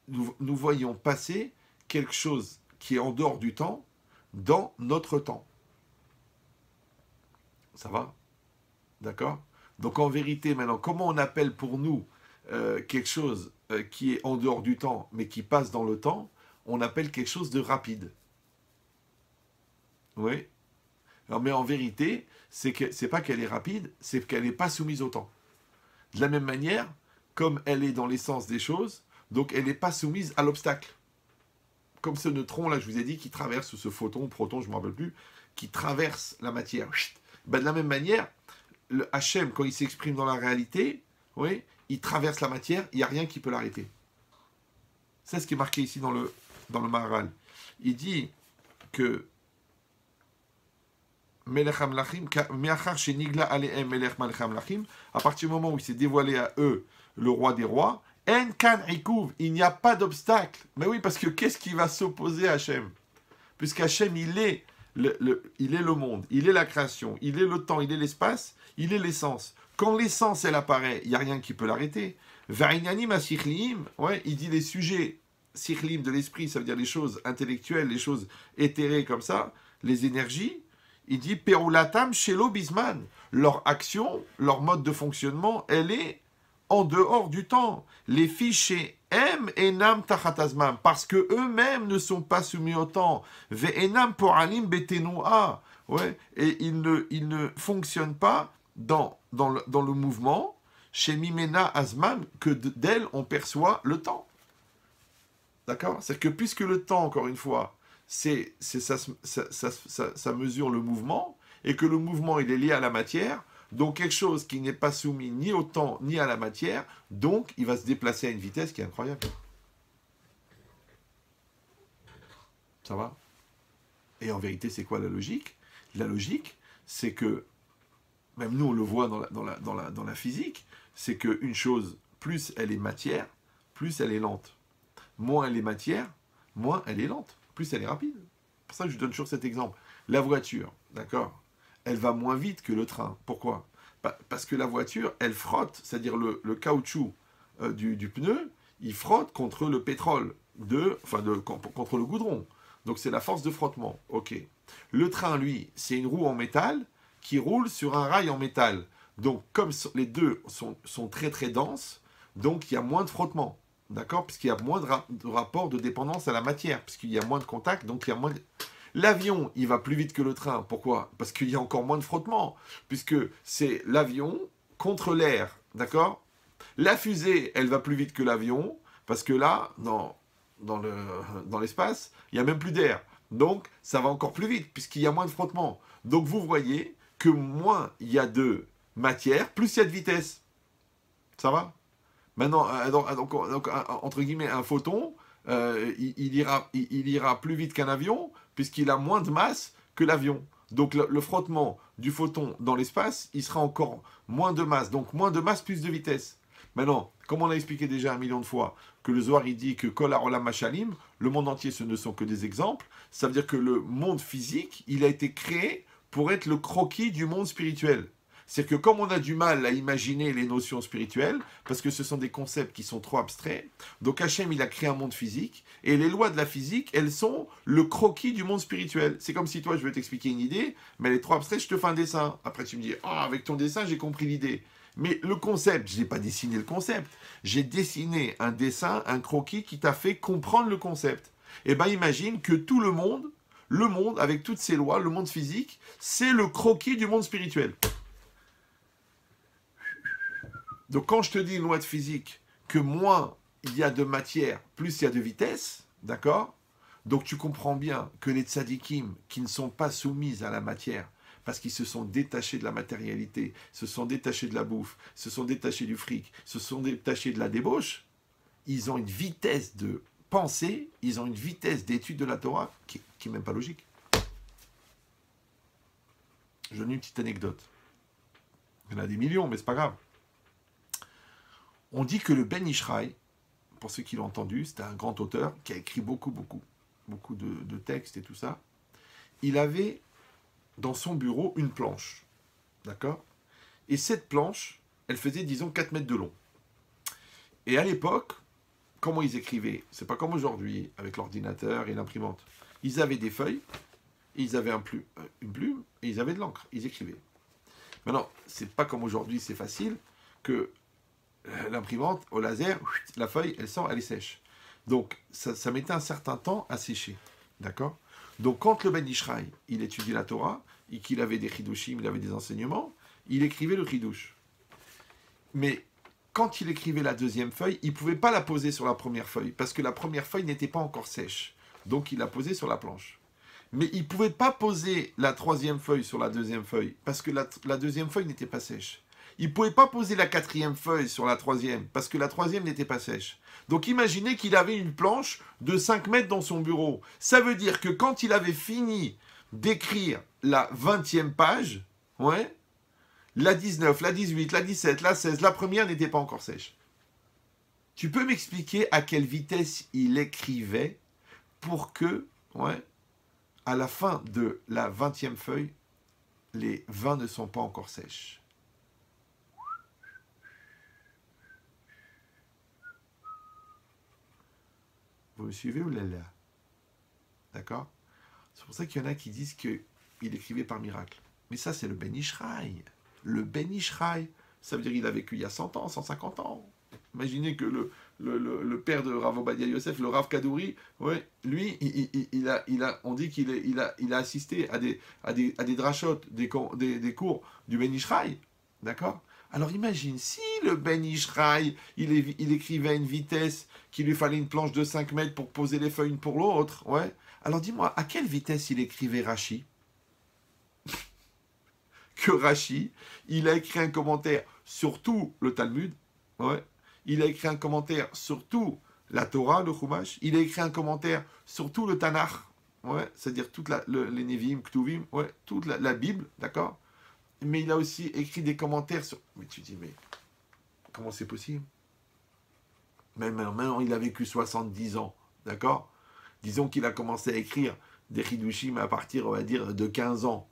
nous voyons passer quelque chose qui est en dehors du temps dans notre temps. Ça va? D'accord? Donc en vérité, maintenant, comment on appelle pour nous quelque chose qui est en dehors du temps, mais qui passe dans le temps? On appelle quelque chose de rapide. Oui? Alors, mais en vérité, c'est pas qu'elle est rapide, c'est qu'elle n'est pas soumise au temps. De la même manière, comme elle est dans l'essence des choses, donc elle n'est pas soumise à l'obstacle. Comme ce neutron, là, je vous ai dit, qui traverse ce photon, proton, je ne me rappelle plus, qui traverse la matière. Ben, de la même manière, le Hachem, quand il s'exprime dans la réalité, oui, il traverse la matière, il n'y a rien qui peut l'arrêter. C'est ce qui est marqué ici dans le Maharal. Il dit que à partir du moment où il s'est dévoilé à eux, le roi des rois, il n'y a pas d'obstacle. Mais oui, parce que qu'est-ce qui va s'opposer à Hachem? Puisqu'Hachem, il est le monde, il est la création, il est le temps, il est l'espace, il est l'essence. Quand l'essence, elle apparaît, il n'y a rien qui peut l'arrêter. Ouais, il dit les sujets sikhlim de l'esprit, ça veut dire les choses intellectuelles, les choses éthérées comme ça, les énergies. Il dit Perulatam Shelo Bisman. Leur action, leur mode de fonctionnement, elle est en dehors du temps. Les fichiers M enam tachatazman, parce que eux-mêmes ne sont pas soumis au temps. Ve enam poralim betenua. Ouais, et ils ne fonctionnent pas dans le mouvement, chez Mimena Azman, que d'elle on perçoit le temps. D'accord? C'est que puisque le temps, encore une fois, ça mesure le mouvement, et que le mouvement il est lié à la matière, donc quelque chose qui n'est pas soumis ni au temps ni à la matière, donc il va se déplacer à une vitesse qui est incroyable. Ça va? Et en vérité, c'est quoi la logique? La logique, c'est que, même nous on le voit dans la physique, c'est qu'une chose, plus elle est matière, plus elle est lente. Moins elle est matière, moins elle est lente. Plus elle est rapide. C'est pour ça que je donne toujours cet exemple. La voiture, d'accord, elle va moins vite que le train. Pourquoi? Parce que la voiture, elle frotte, c'est-à-dire le caoutchouc du pneu, il frotte contre le pétrole, contre le goudron. Donc c'est la force de frottement. Ok. Le train, lui, c'est une roue en métal qui roule sur un rail en métal. Donc comme les deux sont très très denses, donc il y a moins de frottement. D'accord? Puisqu'il y a moins de rapport de dépendance à la matière, puisqu'il y a moins de contact, donc il y a moins de... L'avion, il va plus vite que le train. Pourquoi? Parce qu'il y a encore moins de frottement, puisque c'est l'avion contre l'air. D'accord? La fusée, elle va plus vite que l'avion, parce que là, dans l'espace, il n'y a même plus d'air. Donc, ça va encore plus vite, puisqu'il y a moins de frottement. Donc, vous voyez que moins il y a de matière, plus il y a de vitesse. Ça va? Maintenant, entre guillemets, un photon, il ira plus vite qu'un avion, puisqu'il a moins de masse que l'avion. Donc le frottement du photon dans l'espace, il sera encore moins de masse. Donc moins de masse, plus de vitesse. Maintenant, comme on a expliqué déjà 1 million de fois, que le Zohar il dit que Kol Haolam Mashalim, le monde entier ce ne sont que des exemples, ça veut dire que le monde physique, il a été créé pour être le croquis du monde spirituel. C'est que comme on a du mal à imaginer les notions spirituelles, parce que ce sont des concepts qui sont trop abstraits, donc Hachem il a créé un monde physique, et les lois de la physique, elles sont le croquis du monde spirituel. C'est comme si toi je veux t'expliquer une idée, mais elle est trop abstraite, je te fais un dessin. Après tu me dis, ah avec ton dessin j'ai compris l'idée. Mais le concept, je n'ai pas dessiné le concept, j'ai dessiné un dessin, un croquis qui t'a fait comprendre le concept. Eh bien imagine que tout le monde, avec toutes ses lois, le monde physique, c'est le croquis du monde spirituel. Donc quand je te dis une loi de physique, que moins il y a de matière, plus il y a de vitesse, d'accord? Donc tu comprends bien que les tzadikim qui ne sont pas soumis à la matière, parce qu'ils se sont détachés de la matérialité, se sont détachés de la bouffe, se sont détachés du fric, se sont détachés de la débauche, ils ont une vitesse de pensée, ils ont une vitesse d'étude de la Torah qui n'est même pas logique. Je donne une petite anecdote. Il y en a des millions, mais c'est pas grave. On dit que le Ben Ishraï, pour ceux qui l'ont entendu, c'était un grand auteur qui a écrit beaucoup de textes et tout ça. Il avait dans son bureau une planche, d'accord? Et cette planche, elle faisait, disons, 4 mètres de long. Et à l'époque, comment ils écrivaient? C'est pas comme aujourd'hui, avec l'ordinateur et l'imprimante. Ils avaient des feuilles, et ils avaient une plume, et ils avaient de l'encre. Ils écrivaient. Maintenant, c'est pas comme aujourd'hui, c'est facile, que l'imprimante, au laser, la feuille, elle sort, elle est sèche. Donc, ça mettait un certain temps à sécher. D'accord? Donc, quand le Ben Ishraï, il étudiait la Torah, et qu'il avait des chidushim, il avait des enseignements, il écrivait le chidush. Mais quand il écrivait la deuxième feuille, il ne pouvait pas la poser sur la première feuille, parce que la première feuille n'était pas encore sèche. Donc, il la posait sur la planche. Mais il ne pouvait pas poser la troisième feuille sur la deuxième feuille, parce que la deuxième feuille n'était pas sèche. Il ne pouvait pas poser la quatrième feuille sur la troisième, parce que la troisième n'était pas sèche. Donc imaginez qu'il avait une planche de 5 mètres dans son bureau. Ça veut dire que quand il avait fini d'écrire la 20e page, ouais, la 19, la 18, la 17, la 16, la première n'était pas encore sèche. Tu peux m'expliquer à quelle vitesse il écrivait pour que, ouais, à la fin de la 20e feuille, les 20 ne sont pas encore sèches. Vous me suivez ou là? D'accord? C'est pour ça qu'il y en a qui disent qu'il écrivait par miracle. Mais ça, c'est le Ben Ishraï. Le Ben Ishraï, ça veut dire qu'il a vécu il y a 100 ans, 150 ans. Imaginez que le père de Rav Obadia Yosef, le Rav Kadouri, ouais, lui, on dit qu'il a assisté à des drachot, des cours du Ben Ishraï. D'accord? Alors imagine, si le Ben Ishraï, il écrivait à une vitesse qu'il lui fallait une planche de 5 mètres pour poser les feuilles une pour l'autre, ouais. Alors dis-moi, à quelle vitesse il écrivait Rashi? Que Rashi, il a écrit un commentaire sur tout le Talmud, ouais. Il a écrit un commentaire sur tout la Torah, le Chumash, il a écrit un commentaire sur tout le Tanakh, ouais, c'est-à-dire toute les Nevi'im, Ktuvim, ouais, toute la Bible, d'accord? Mais il a aussi écrit des commentaires sur... Mais tu dis, mais comment c'est possible? Même maintenant, il a vécu 70 ans, d'accord? Disons qu'il a commencé à écrire des Hidushim à partir, on va dire, de 15 ans.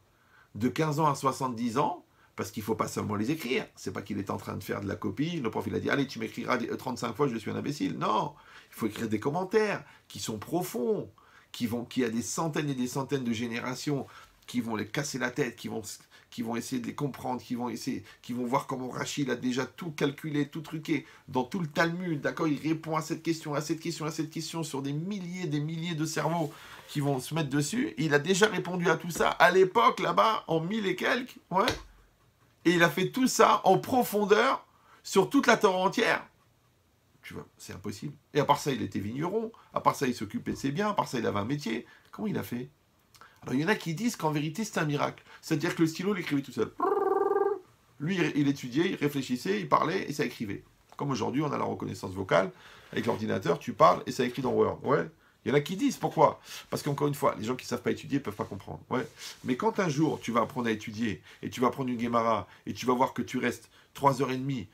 De 15 ans à 70 ans, parce qu'il ne faut pas seulement les écrire. C'est pas qu'il est en train de faire de la copie. Le prof, il a dit, allez, tu m'écriras 35 fois, je suis un imbécile. Non, il faut écrire des commentaires qui sont profonds, qui a des centaines et des centaines de générations, qui vont les casser la tête, qui vont essayer de les comprendre, qui vont voir comment Rachid a déjà tout calculé, tout truqué, dans tout le Talmud, d'accord, il répond à cette question, à cette question, à cette question, sur des milliers de cerveaux qui vont se mettre dessus, il a déjà répondu à tout ça, à l'époque, là-bas, en 1000 et quelques, ouais, et il a fait tout ça en profondeur, sur toute la Torah entière. Tu vois, c'est impossible. Et à part ça, il était vigneron, à part ça, il s'occupait de ses biens, à part ça, il avait un métier. Comment il a fait? Alors, il y en a qui disent qu'en vérité, c'est un miracle. C'est-à-dire que le stylo, il écrivait tout seul. Lui, il étudiait, il réfléchissait, il parlait, et ça écrivait. Comme aujourd'hui, on a la reconnaissance vocale. Avec l'ordinateur, tu parles et ça écrit dans Word. Ouais. Il y en a qui disent pourquoi. Parce qu'encore une fois, les gens qui ne savent pas étudier ne peuvent pas comprendre. Ouais. Mais quand un jour, tu vas apprendre à étudier et tu vas prendre une Guémara et tu vas voir que tu restes 3h30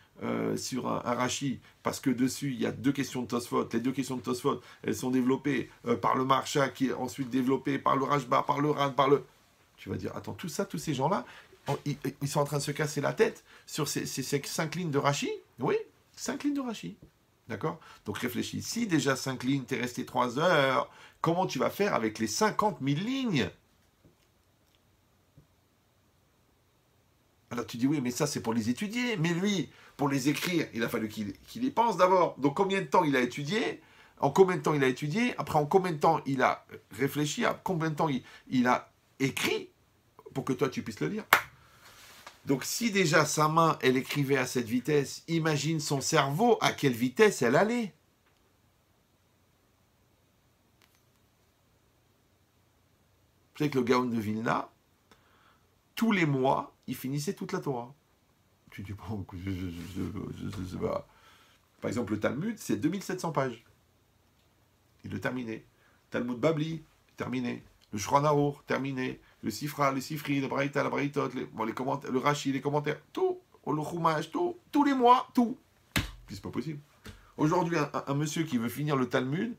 sur un Rashi parce que dessus, il y a 2 questions de Tosfot. Les 2 questions de Tosfot, elles sont développées par le Marsha qui est ensuite développé par le Rashba, par le Rad, par le... Tu vas dire, attends, tout ça, tous ces gens-là, ils sont en train de se casser la tête sur ces 5 lignes de Rashi. Oui, 5 lignes de Rashi. D'accord? Donc réfléchis. Si déjà 5 lignes, t'es resté 3 heures, comment tu vas faire avec les 50 000 lignes? Alors tu dis, oui, mais ça c'est pour les étudier. Mais lui, pour les écrire, il a fallu qu'il y pense d'abord. Donc combien de temps il a étudié? En combien de temps il a étudié? Après, en combien de temps il a réfléchi? En combien de temps il a écrit pour que toi tu puisses le lire? Donc si déjà sa main, elle écrivait à cette vitesse, imagine son cerveau, à quelle vitesse elle allait. Vous savez que le Gaon de Vilna, tous les mois, il finissait toute la Torah. Tu dis, bon, je sais pas. Par exemple, le Talmud, c'est 2700 pages. Il le terminait. Talmud Babli, terminé. Le Shulchan Aruch, terminé. Le Sifra, le Sifri, le Braïta, la Braïtot, les commentaires, le Rashi, les commentaires, tout. Le Chumash, tout. Tous les mois, tout. Puis c'est pas possible. Aujourd'hui, un monsieur qui veut finir le Talmud,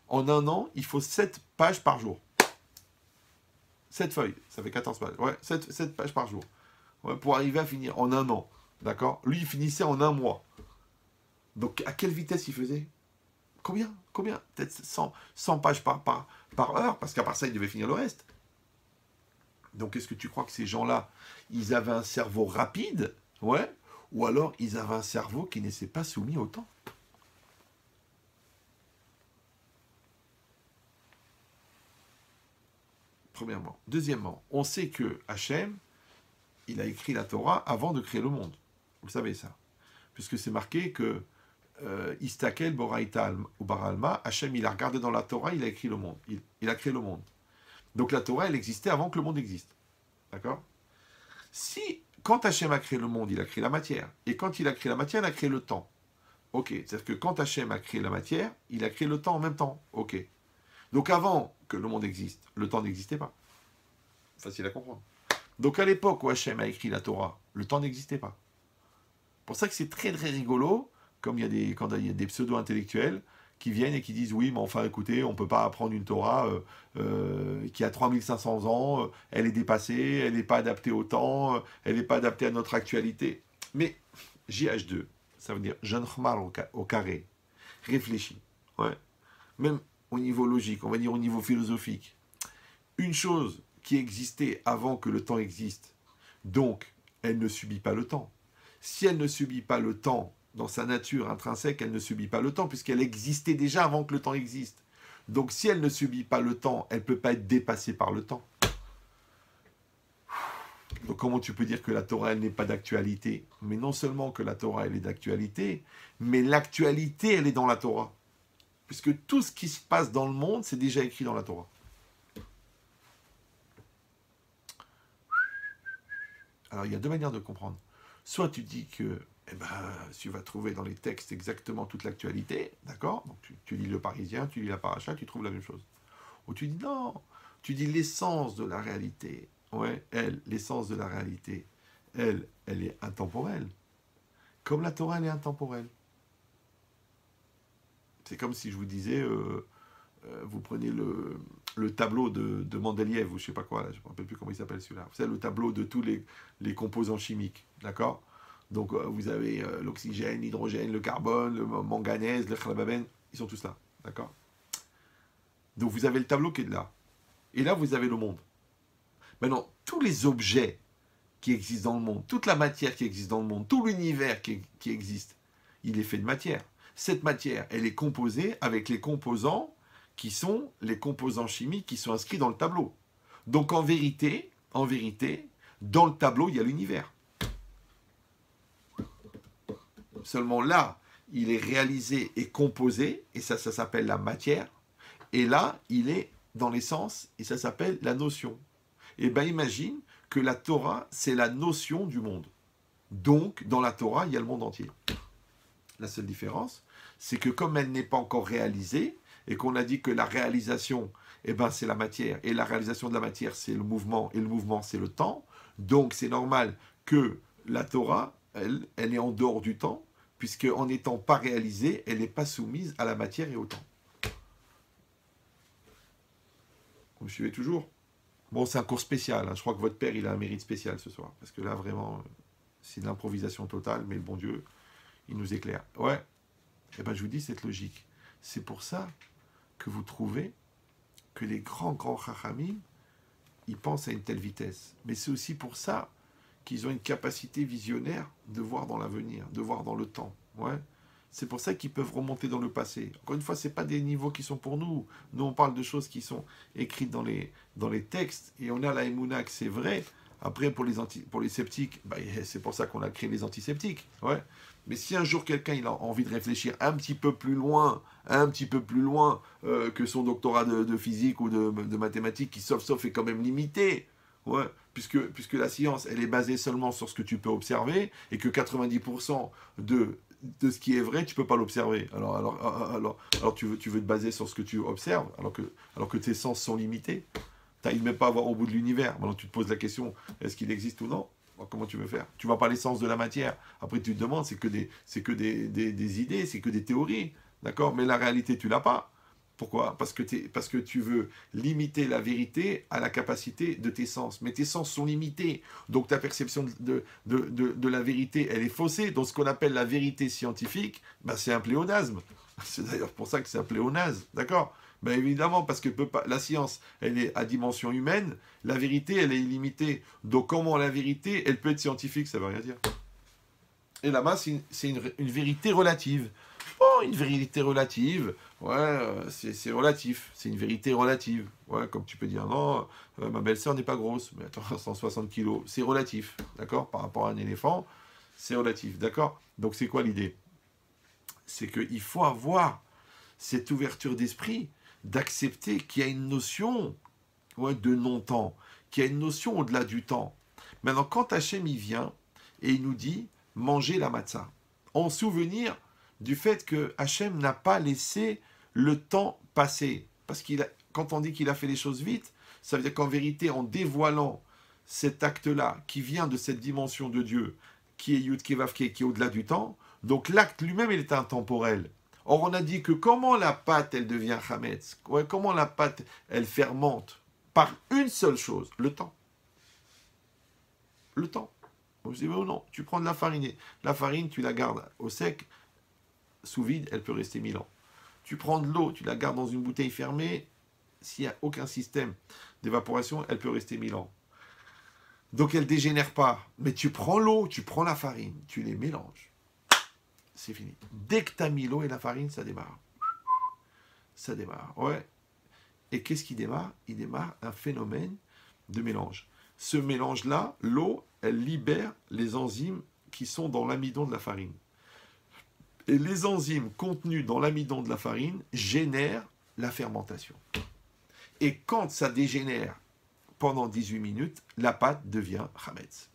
en un an, il faut 7 pages par jour. 7 feuilles, ça fait 14 pages. Ouais, 7 pages par jour. Ouais, pour arriver à finir en un an. D'accord? Lui, il finissait en un mois. Donc, à quelle vitesse il faisait? Combien? Peut-être 100 pages par heure, parce qu'à part ça, il devait finir le reste. Donc, est-ce que tu crois que ces gens-là, ils avaient un cerveau rapide? Ouais. Ou alors, ils avaient un cerveau qui n'était pas soumis au temps? Premièrement. Deuxièmement, on sait que Hachem, il a écrit la Torah avant de créer le monde. Vous savez ça. Puisque c'est marqué que Istakel, Boraïta ou Baralma, Hachem, il a regardé dans la Torah, il a écrit le monde. Il a créé le monde. Donc la Torah, elle existait avant que le monde existe. D'accord? Si, quand Hachem a créé le monde, il a créé la matière. Et quand il a créé la matière, il a créé le temps. Ok. C'est-à-dire que quand Hachem a créé la matière, il a créé le temps en même temps. Ok. Donc avant que le monde existe, le temps n'existait pas. Facile à comprendre. Donc à l'époque où Hachem a écrit la Torah, le temps n'existait pas. C'est pour ça que c'est très très rigolo, comme quand il y a des pseudo-intellectuels qui viennent et qui disent oui, mais enfin écoutez, on ne peut pas apprendre une Torah qui a 3500 ans, elle est dépassée, elle n'est pas adaptée au temps, elle n'est pas adaptée à notre actualité. Mais JH2, ça veut dire jeune khmar au carré, réfléchis. Ouais. Même au niveau logique, on va dire au niveau philosophique. Une chose qui existait avant que le temps existe, donc elle ne subit pas le temps. Si elle ne subit pas le temps, dans sa nature intrinsèque, elle ne subit pas le temps, puisqu'elle existait déjà avant que le temps existe. Donc si elle ne subit pas le temps, elle ne peut pas être dépassée par le temps. Donc comment tu peux dire que la Torah, elle n'est pas d'actualité? Mais non seulement que la Torah, elle est d'actualité, mais l'actualité, elle est dans la Torah. Puisque tout ce qui se passe dans le monde, c'est déjà écrit dans la Torah. Alors, il y a 2 manières de comprendre. Soit tu dis que tu vas trouver dans les textes exactement toute l'actualité, d'accord? Donc, tu lis le Parisien, tu lis la Paracha, tu trouves la même chose. Ou tu dis non, tu dis l'essence de la réalité. Ouais, l'essence de la réalité, elle est intemporelle. Comme la Torah, elle est intemporelle. C'est comme si je vous disais, vous prenez le tableau de Mendeleïev, ou je ne sais pas quoi, là, je ne me rappelle plus comment il s'appelle celui-là. Vous savez, le tableau de tous les composants chimiques, d'accord? Donc, vous avez l'oxygène, l'hydrogène, le carbone, le manganèse, le chlababène, ils sont tous là, d'accord? Donc, vous avez le tableau qui est là. Et là, vous avez le monde. Maintenant, tous les objets qui existent dans le monde, toute la matière qui existe dans le monde, tout l'univers qui existe, il est fait de matière. Cette matière, elle est composée avec les composants qui sont les composants chimiques qui sont inscrits dans le tableau. Donc en vérité, dans le tableau, il y a l'univers. Seulement là, il est réalisé et composé, et ça s'appelle la matière. Et là, il est dans l'essence, et ça s'appelle la notion. Et bien imagine que la Torah, c'est la notion du monde. Donc, dans la Torah, il y a le monde entier. La seule différence, c'est que comme elle n'est pas encore réalisée, et qu'on a dit que la réalisation, eh ben, c'est la matière, et la réalisation de la matière, c'est le mouvement, et le mouvement, c'est le temps, donc c'est normal que la Torah, elle est en dehors du temps, puisque en n'étant pas réalisée, elle n'est pas soumise à la matière et au temps. Vous me suivez toujours? Bon, c'est un cours spécial, hein. Je crois que votre père, il a un mérite spécial ce soir, parce que là, vraiment, c'est de l'improvisation totale, mais le bon Dieu, il nous éclaire. Ouais, eh ben, je vous dis cette logique. C'est pour ça que vous trouvez que les grands chachamim, ils pensent à une telle vitesse. Mais c'est aussi pour ça qu'ils ont une capacité visionnaire de voir dans l'avenir, de voir dans le temps. Ouais. C'est pour ça qu'ils peuvent remonter dans le passé. Encore une fois, ce n'est pas des niveaux qui sont pour nous. Nous, on parle de choses qui sont écrites dans les textes, et on a la émouna que c'est vrai. Après, pour les sceptiques, bah, c'est pour ça qu'on a créé les antiseptiques. Ouais. Mais si un jour quelqu'un il a envie de réfléchir un petit peu plus loin que son doctorat de physique ou de mathématiques, qui sauf est quand même limité, ouais, puisque la science, elle est basée seulement sur ce que tu peux observer, et que 90% de ce qui est vrai, tu ne peux pas l'observer. Alors tu veux te baser sur ce que tu observes, alors que tes sens sont limités. Tu n'arrives même pas à voir au bout de l'univers. Maintenant, tu te poses la question, est-ce qu'il existe ou non? Alors, comment tu veux faire? Tu ne vois pas l'essence de la matière. Après, tu te demandes, c'est que des idées, c'est que des théories. D'accord? Mais la réalité, tu ne l'as pas. Pourquoi? Parce que tu veux limiter la vérité à la capacité de tes sens. Mais tes sens sont limités. Donc ta perception de la vérité, elle est faussée. Donc ce qu'on appelle la vérité scientifique, bah, c'est un pléonasme. C'est d'ailleurs pour ça que c'est un pléonasme. D'accord? Ben évidemment, parce que la science, elle est à dimension humaine, la vérité, elle est illimitée. Donc comment la vérité, elle peut être scientifique, ça ne veut rien dire. Et là-bas, c'est une vérité relative. Oh, une vérité relative, ouais, c'est relatif, c'est une vérité relative. Ouais, comme tu peux dire, non, ma belle-sœur n'est pas grosse, mais attends, 160 kilos, c'est relatif, d'accord? Par rapport à un éléphant, c'est relatif, d'accord? Donc c'est quoi l'idée? C'est qu'il faut avoir cette ouverture d'esprit, d'accepter qu'il y a une notion, ouais, de non-temps, qu'il y a une notion au-delà du temps. Maintenant, quand Hachem y vient et il nous dit, mangez la matzah, en souvenir du fait que Hachem n'a pas laissé le temps passer. Parce quand on dit qu'il a fait les choses vite, ça veut dire qu'en vérité, en dévoilant cet acte-là, qui vient de cette dimension de Dieu, qui est Yud Kevavke, qui est au-delà du temps, donc l'acte lui-même, il est intemporel. Or, on a dit que comment la pâte, elle devient chametz, comment la pâte, elle fermente, par une seule chose, le temps. Le temps. Vous dites, ou non, tu prends de la farine. La farine, tu la gardes au sec, sous vide, elle peut rester 1000 ans. Tu prends de l'eau, tu la gardes dans une bouteille fermée, s'il n'y a aucun système d'évaporation, elle peut rester 1000 ans. Donc elle ne dégénère pas. Mais tu prends l'eau, tu prends la farine, tu les mélanges. C'est fini. Dès que tu as mis l'eau et la farine, ça démarre. Ça démarre, ouais. Et qu'est-ce qui démarre? Il démarre un phénomène de mélange. Ce mélange-là, l'eau, elle libère les enzymes qui sont dans l'amidon de la farine. Et les enzymes contenues dans l'amidon de la farine génèrent la fermentation. Et quand ça dégénère pendant 18 minutes, la pâte devient chametz.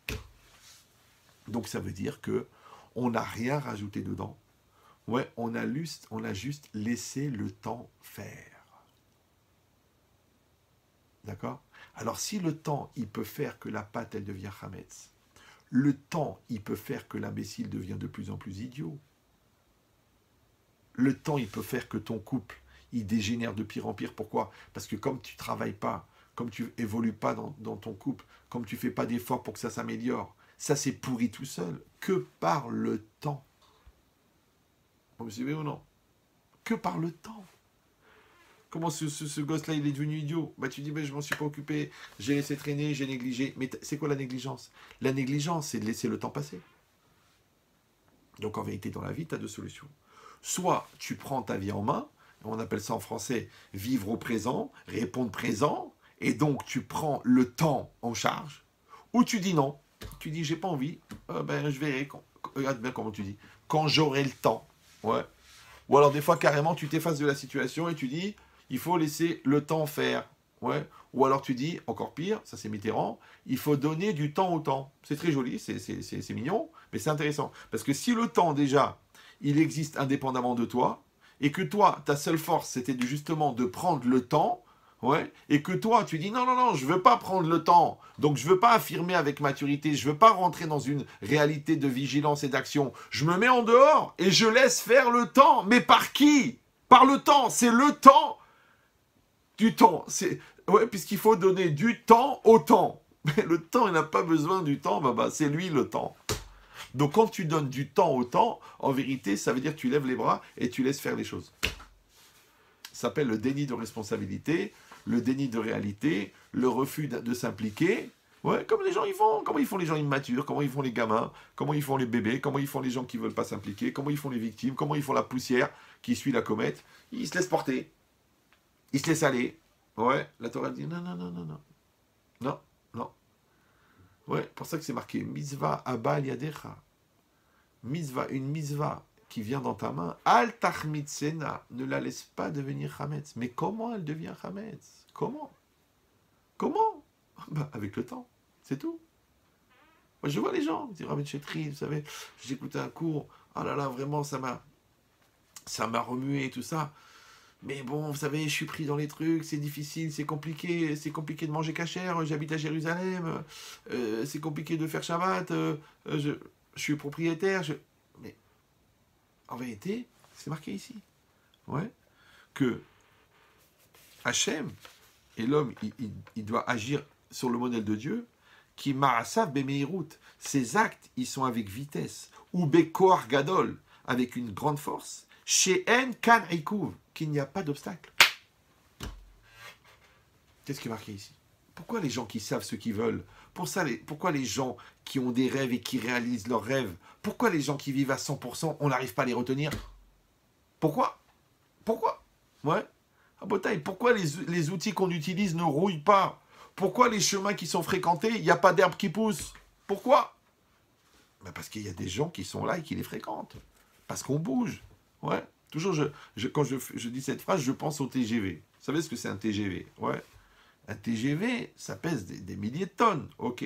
Donc ça veut dire que on n'a rien rajouté dedans. Ouais, on a juste laissé le temps faire. D'accord? Alors si le temps, il peut faire que la pâte, elle devient chametz, le temps, il peut faire que l'imbécile devient de plus en plus idiot. Le temps, il peut faire que ton couple, il dégénère de pire en pire. Pourquoi? Parce que comme tu ne travailles pas, comme tu évolues pas dans ton couple, comme tu ne fais pas d'efforts pour que ça s'améliore, ça s'est pourri tout seul. Que par le temps. Vous me suivez ou non? Que par le temps. Comment ce gosse-là, il est devenu idiot? Bah, tu dis, je ne m'en suis pas occupé, j'ai laissé traîner, j'ai négligé. Mais c'est quoi la négligence? La négligence, c'est de laisser le temps passer. Donc en vérité, dans la vie, tu as deux solutions. Soit tu prends ta vie en main, on appelle ça en français vivre au présent, répondre présent, et donc tu prends le temps en charge, ou tu dis non, tu dis j'ai pas envie, je verrai, regarde bien comment tu dis, quand j'aurai le temps. Ouais. Ou alors des fois carrément tu t'effaces de la situation et tu dis il faut laisser le temps faire. Ouais. Ou alors tu dis, encore pire, ça c'est Mitterrand, il faut donner du temps au temps. C'est très joli, c'est mignon, mais c'est intéressant. Parce que si le temps déjà, il existe indépendamment de toi, et que toi, ta seule force, c'était justement de prendre le temps, ouais, et que toi, tu dis non, non, non, je veux pas prendre le temps, donc je veux pas affirmer avec maturité, je veux pas rentrer dans une réalité de vigilance et d'action, je me mets en dehors et je laisse faire le temps, mais par qui? Par le temps, c'est le temps du temps, ouais, puisqu'il faut donner du temps au temps, mais le temps, il n'a pas besoin du temps, c'est lui le temps. Donc quand tu donnes du temps au temps, en vérité, ça veut dire que tu lèves les bras et tu laisses faire les choses. Ça s'appelle le déni de responsabilité, le déni de réalité, le refus de s'impliquer. Ouais, comme les gens ils font. Comment ils font les gens immatures, comment ils font les gamins, comment ils font les bébés, comment ils font les gens qui ne veulent pas s'impliquer, comment ils font les victimes, comment ils font la poussière qui suit la comète. Ils se laissent porter. Ils se laissent aller. Ouais, la Torah dit non, non, non, non, non. Non, non. Ouais, pour ça que c'est marqué Mitzvah abal yadecha. Mitzvah, une mitzvah qui vient dans ta main, al tachmitsena, ne la laisse pas devenir chametz. Mais comment elle devient chametz? Comment? Avec le temps, c'est tout. Moi, je vois les gens, ils disent Rabbi Chetri, vous savez, j'ai écouté un cours, oh là là, vraiment, ça m'a remué et tout ça. Mais bon, vous savez, je suis pris dans les trucs, c'est difficile, c'est compliqué de manger cachère, j'habite à Jérusalem, c'est compliqué de faire Shabbat, je suis propriétaire, mais en vérité, c'est marqué ici, ouais, que Hachem, et l'homme, il doit agir sur le modèle de Dieu, qui ma'asav bemeirut, ses actes, ils sont avec vitesse, ou bekoar gadol, avec une grande force, chez En kan ikuv, qu'il n'y a pas d'obstacle. Qu'est-ce qui est marqué ici? Pourquoi les gens qui savent ce qu'ils veulent? Pourquoi les gens qui ont des rêves et qui réalisent leurs rêves? Pourquoi les gens qui vivent à 100%, on n'arrive pas à les retenir? Pourquoi? Ouais. Ah, Botaï, pourquoi les outils qu'on utilise ne rouillent pas? Pourquoi les chemins qui sont fréquentés, il n'y a pas d'herbe qui pousse? Pourquoi? Parce qu'il y a des gens qui sont là et qui les fréquentent. Parce qu'on bouge. Ouais. Toujours, quand je dis cette phrase, je pense au TGV. Vous savez ce que c'est un TGV? Ouais. Un TGV, ça pèse des milliers de tonnes. Ok.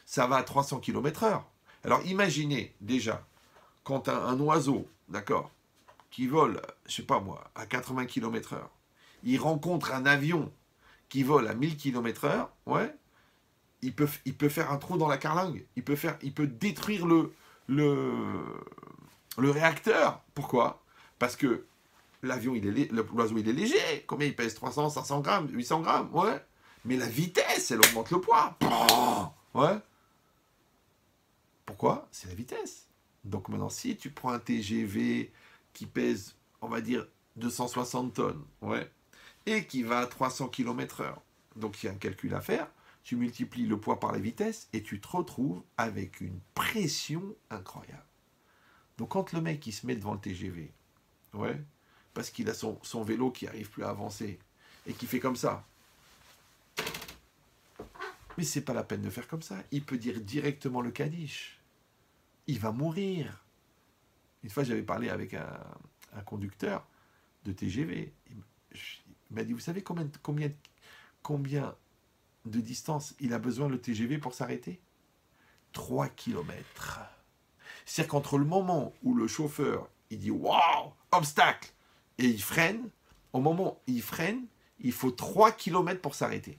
Ça va à 300 km/h. Alors imaginez déjà, quand un oiseau, d'accord, qui vole, je sais pas moi, à 80 km/h, il rencontre un avion qui vole à 1000 km/h, ouais, il peut faire un trou dans la carlingue. Il peut détruire le réacteur. Pourquoi? Parce que l'oiseau, il est léger. Combien il pèse? 300, 500 grammes, 800 grammes, ouais. Mais la vitesse, elle augmente le poids. Ouais. Pourquoi? C'est la vitesse. Donc maintenant, si tu prends un TGV qui pèse, on va dire, 260 tonnes, ouais, et qui va à 300 km/h, donc il y a un calcul à faire, tu multiplies le poids par la vitesse et tu te retrouves avec une pression incroyable. Donc quand le mec il se met devant le TGV, ouais, parce qu'il a son vélo qui n'arrive plus à avancer et qui fait comme ça, mais c'est pas la peine de faire comme ça. Il peut dire directement le Kaddish. Il va mourir. Une fois, j'avais parlé avec un conducteur de TGV. Il m'a dit, vous savez combien de distance il a besoin le TGV pour s'arrêter? 3 km. C'est-à-dire qu'entre le moment où le chauffeur il dit waouh, obstacle, et il freine, au moment où il freine, il faut 3 km pour s'arrêter.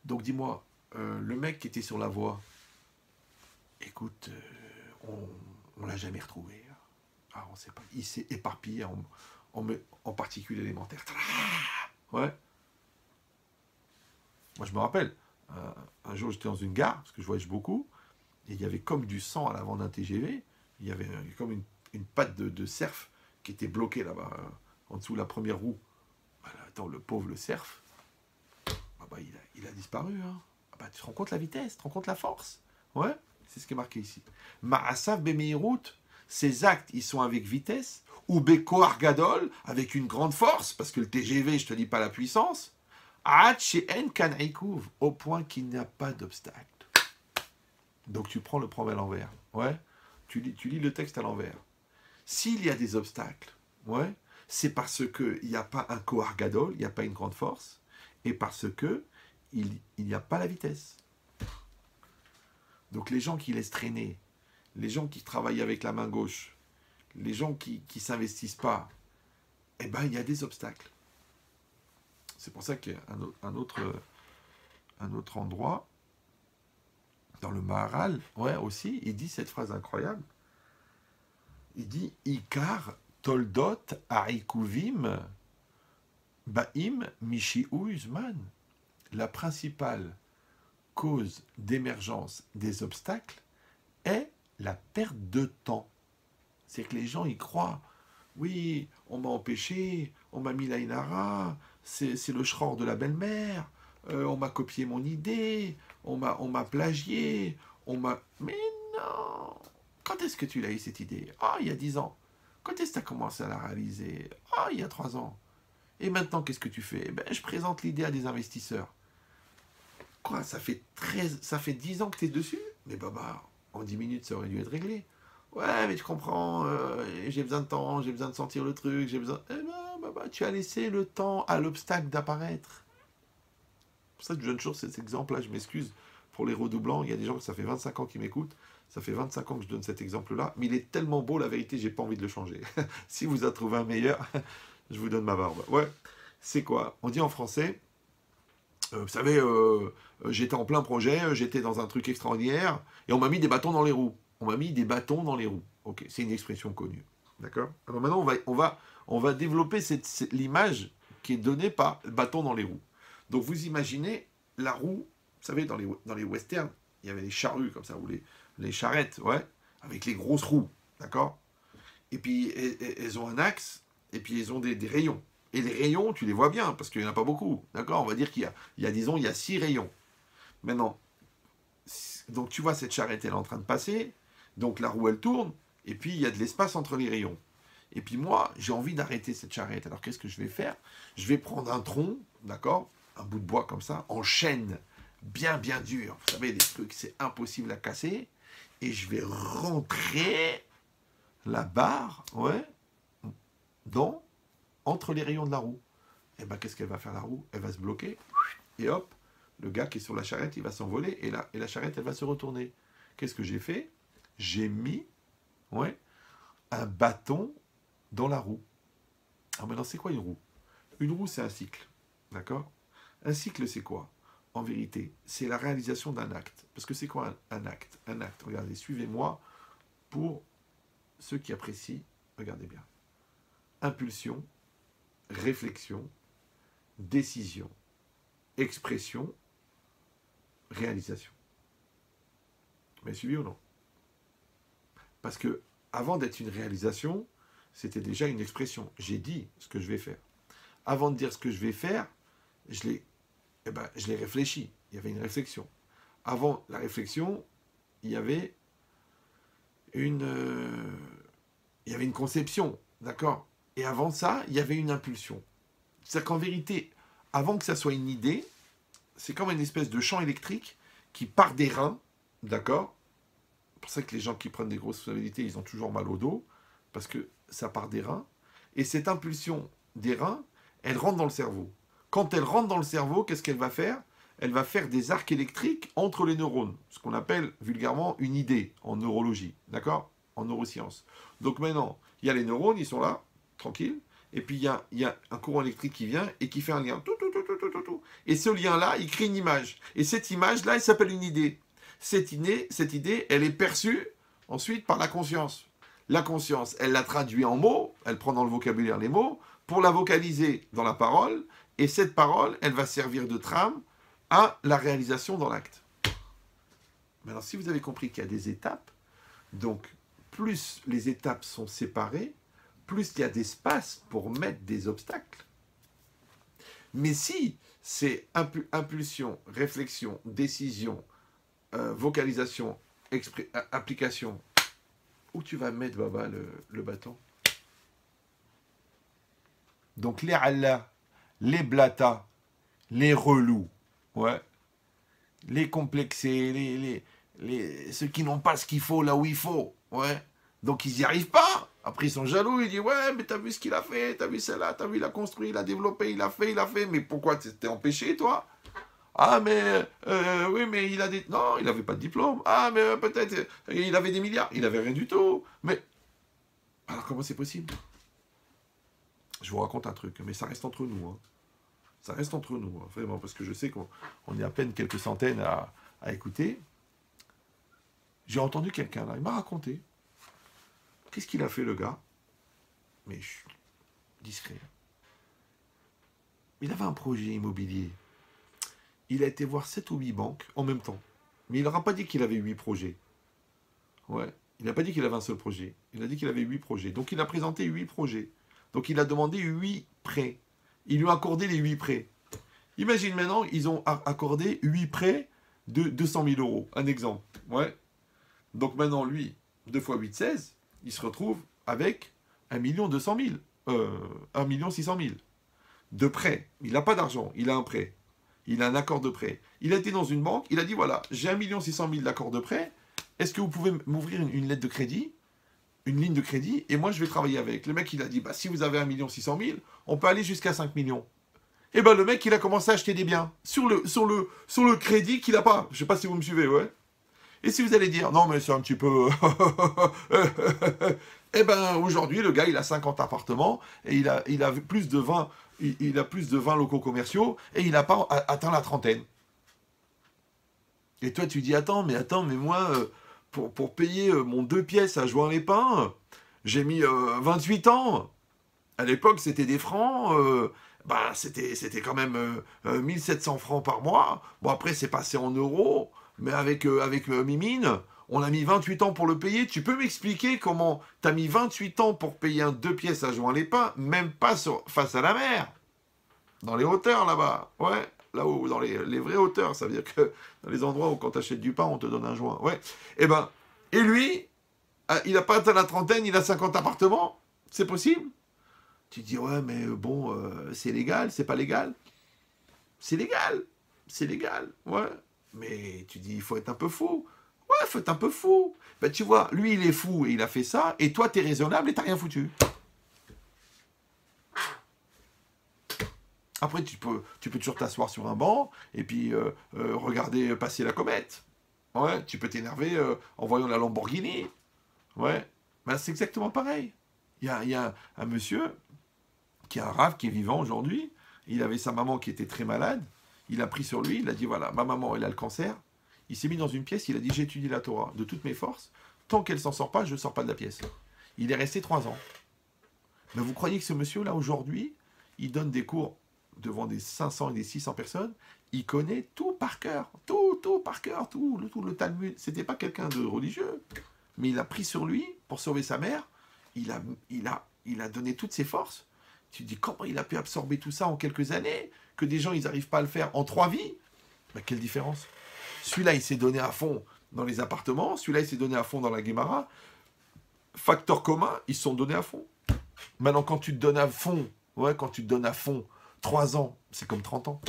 Donc dis-moi, le mec qui était sur la voie, écoute, on l'a jamais retrouvé. Ah, on sait pas. Il s'est éparpillé en particules élémentaires. Ouais. Moi, je me rappelle, un jour, j'étais dans une gare, parce que je voyage beaucoup, et il y avait comme du sang à l'avant d'un TGV. Il y avait comme une patte de cerf qui était bloquée là-bas, en dessous de la première roue. Attends, le pauvre, le cerf, il a disparu. Hein. Tu te rends compte la vitesse, tu te rends compte la force. Ouais, c'est ce qui est marqué ici. Ma'asav bemeirut, ces actes, ils sont avec vitesse, ou bekoar gadol, avec une grande force, parce que le TGV, je te dis pas la puissance, au point qu'il n'y a pas d'obstacle. Donc tu prends le problème à l'envers. Ouais, tu lis le texte à l'envers. S'il y a des obstacles, ouais, c'est parce qu'il n'y a pas un koar gadol, il n'y a pas une grande force, et parce que il n'y a pas la vitesse. Donc les gens qui laissent traîner les gens qui travaillent avec la main gauche, les gens qui ne s'investissent pas, eh bien, il y a des obstacles. C'est pour ça qu'il y a un autre endroit, dans le Maharal, ouais, aussi, il dit cette phrase incroyable. Il dit « Ikar toldot harikuvim baim mishi'u uzman ». La principale cause d'émergence des obstacles est la perte de temps. C'est que les gens y croient. Oui, on m'a empêché, on m'a mis la inara, c'est le shror de la belle-mère, on m'a copié mon idée, on m'a plagié, Mais non! Quand est-ce que tu l'as eu cette idée? Ah, il y a 10 ans. Quand est-ce que tu as commencé à la réaliser? Ah, il y a 3 ans. Et maintenant, qu'est-ce que tu fais? Eh ben, je présente l'idée à des investisseurs. Quoi, ça fait 10 ans que tu es dessus? Mais Baba, en 10 minutes, ça aurait dû être réglé. Ouais, mais tu comprends, j'ai besoin de temps, j'ai besoin de sentir le truc, j'ai besoin... Eh ben, Baba, tu as laissé le temps à l'obstacle d'apparaître. C'est pour ça que je donne toujours cet exemple-là, je m'excuse pour les redoublants, il y a des gens que ça fait 25 ans qui m'écoutent, ça fait 25 ans que je donne cet exemple-là, mais il est tellement beau, la vérité, j'ai pas envie de le changer. Si vous en trouvez un meilleur, je vous donne ma barbe. Ouais, c'est quoi? On dit en français... vous savez, j'étais en plein projet, j'étais dans un truc extraordinaire, et on m'a mis des bâtons dans les roues. On m'a mis des bâtons dans les roues. Ok, c'est une expression connue. D'accord? Alors maintenant, on va développer l'image qui est donnée par bâton dans les roues. Donc vous imaginez la roue, vous savez, dans les westerns, il y avait les charrues comme ça, ou les charrettes, ouais, avec les grosses roues. D'accord? Et puis, elles ont un axe, et puis elles ont des rayons. Et les rayons, tu les vois bien, parce qu'il n'y en a pas beaucoup. D'accord? On va dire qu'il y a 6 rayons. Maintenant, donc tu vois cette charrette, elle est en train de passer, donc la roue, elle tourne, et puis il y a de l'espace entre les rayons. Et puis moi, j'ai envie d'arrêter cette charrette. Alors qu'est-ce que je vais faire? Je vais prendre un tronc, d'accord? Un bout de bois comme ça, en chaîne, bien dur. Vous savez, des trucs, c'est impossible à casser. Et je vais rentrer la barre, ouais, entre les rayons de la roue. Et bien, qu'est-ce qu'elle va faire la roue? Elle va se bloquer, et hop, le gars qui est sur la charrette, il va s'envoler, et la charrette, elle va se retourner. Qu'est-ce que j'ai fait? J'ai mis, ouais, un bâton dans la roue. Alors maintenant, c'est quoi une roue? Une roue, c'est un cycle, d'accord? Un cycle, c'est quoi? En vérité, c'est la réalisation d'un acte. Parce que c'est quoi un acte? Un acte, regardez, suivez-moi, pour ceux qui apprécient, regardez bien. Impulsion, réflexion, décision, expression, réalisation. Vous m'avez suivi ou non? Parce que avant d'être une réalisation, c'était déjà une expression. J'ai dit ce que je vais faire. Avant de dire ce que je vais faire, je l'ai réfléchi. Il y avait une réflexion. Avant la réflexion, il y avait une conception, d'accord? Et avant ça, il y avait une impulsion. C'est-à-dire qu'en vérité, avant que ça soit une idée, c'est comme une espèce de champ électrique qui part des reins, d'accord? C'est pour ça que les gens qui prennent des grosses responsabilités, ils ont toujours mal au dos, parce que ça part des reins. Et cette impulsion des reins, elle rentre dans le cerveau. Quand elle rentre dans le cerveau, qu'est-ce qu'elle va faire? Elle va faire des arcs électriques entre les neurones, ce qu'on appelle vulgairement une idée en neurologie, d'accord? En neurosciences. Donc maintenant, il y a les neurones, ils sont là, tranquilles, et puis il y a un courant électrique qui vient et qui fait un lien. Et ce lien-là, il crée une image. Et cette image-là, elle s'appelle une idée. Cette idée, elle est perçue ensuite par la conscience. La conscience, elle la traduit en mots, elle prend dans le vocabulaire les mots, pour la vocaliser dans la parole, et cette parole, elle va servir de trame à la réalisation dans l'acte. Maintenant, si vous avez compris qu'il y a des étapes, donc plus les étapes sont séparées, plus il y a d'espace pour mettre des obstacles. Mais si c'est impulsion, réflexion, décision, vocalisation, application, où tu vas mettre, Baba, le bâton? Donc les Allah, les blata, les relous, ouais, les complexés, ceux qui n'ont pas ce qu'il faut là où il faut, ouais, donc ils n'y arrivent pas. Après ils sont jaloux, ils disent ouais mais t'as vu ce qu'il a fait, t'as vu celle-là, t'as vu il a construit, il a développé, il a fait, mais pourquoi t'es empêché toi? Ah, mais oui, mais il a des... Non, il n'avait pas de diplôme. Ah, mais peut-être, il avait des milliards. Il n'avait rien du tout. Mais, alors comment c'est possible? Je vous raconte un truc, mais ça reste entre nous. Hein. Ça reste entre nous, hein, vraiment, parce que je sais qu'on est à peine quelques centaines à écouter. J'ai entendu quelqu'un, là, il m'a raconté. Qu'est-ce qu'il a fait, le gars? Mais je suis discret. Il avait un projet immobilier. Il a été voir 7 ou 8 banques en même temps. Mais il n'aura pas dit qu'il avait 8 projets. Ouais. Il n'a pas dit qu'il avait un seul projet. Il a dit qu'il avait 8 projets. Donc il a présenté 8 projets. Donc il a demandé 8 prêts. Il lui a accordé les 8 prêts. Imagine maintenant, ils ont accordé 8 prêts de 200 000 euros. Un exemple. Ouais. Donc maintenant, lui, 2 fois 8, 16, il se retrouve avec 1 200 000. 1 600 000 de prêt. Il n'a pas d'argent, il a un prêt. Il a un accord de prêt. Il a été dans une banque, il a dit voilà, j'ai 1 600 000 d'accord de prêt. Est-ce que vous pouvez m'ouvrir une lettre de crédit, une ligne de crédit, et moi je vais travailler avec. Le mec il a dit bah si vous avez 1 600 000, on peut aller jusqu'à 5 millions. Et ben le mec il a commencé à acheter des biens sur le crédit qu'il n'a pas. Je sais pas si vous me suivez, ouais. Et si vous allez dire non mais c'est un petit peu eh ben aujourd'hui le gars il a 50 appartements et il a plus de 20 il a plus de 20 locaux commerciaux et il n'a pas atteint la trentaine. Et toi tu dis attends mais moi pour payer mon 2 pièces à Jouan-les-Pins, j'ai mis 28 ans. À l'époque c'était des francs, bah c'était quand même 1700 francs par mois. Bon après c'est passé en euros, mais avec Mimine, on a mis 28 ans pour le payer. Tu peux m'expliquer comment tu as mis 28 ans pour payer un 2 pièces à Jouan-les-Pins, même pas face à la mer? Dans les hauteurs là-bas, ouais, là-haut, dans les vraies hauteurs, ça veut dire que dans les endroits où quand tu achètes du pain, on te donne un joint, ouais. Et lui, il n'a pas atteint la trentaine, il a 50 appartements, c'est possible? Tu dis, ouais, mais bon, c'est légal, c'est pas légal? C'est légal, ouais. Mais tu dis, il faut être un peu fou. Ouais, il faut être un peu fou. Ben, tu vois, lui, il est fou et il a fait ça, et toi, t'es raisonnable et t'as rien foutu. Après, tu peux toujours t'asseoir sur un banc et puis regarder passer la comète. Ouais, tu peux t'énerver en voyant la Lamborghini. Ouais, ben, c'est exactement pareil. Il y a un monsieur qui est un rave, qui est vivant aujourd'hui. Il avait sa maman qui était très malade. Il a pris sur lui, il a dit voilà, ma maman, elle a le cancer. Il s'est mis dans une pièce, il a dit j'étudie la Torah de toutes mes forces. Tant qu'elle s'en sort pas, je ne sors pas de la pièce. Il est resté 3 ans. Mais vous croyez que ce monsieur-là, aujourd'hui, il donne des cours devant des 500 et des 600 personnes, il connaît tout par cœur. Tout par cœur, tout le Talmud. C'était pas quelqu'un de religieux. Mais il a pris sur lui, pour sauver sa mère, il a donné toutes ses forces. Tu te dis, comment il a pu absorber tout ça en quelques années? Que des gens, ils n'arrivent pas à le faire en 3 vies? Ben, quelle différence? Celui-là, il s'est donné à fond dans les appartements. Celui-là, il s'est donné à fond dans la Guémara. Facteur commun, ils se sont donnés à fond. Maintenant, quand tu te donnes à fond, 3 ans, c'est comme 30 ans.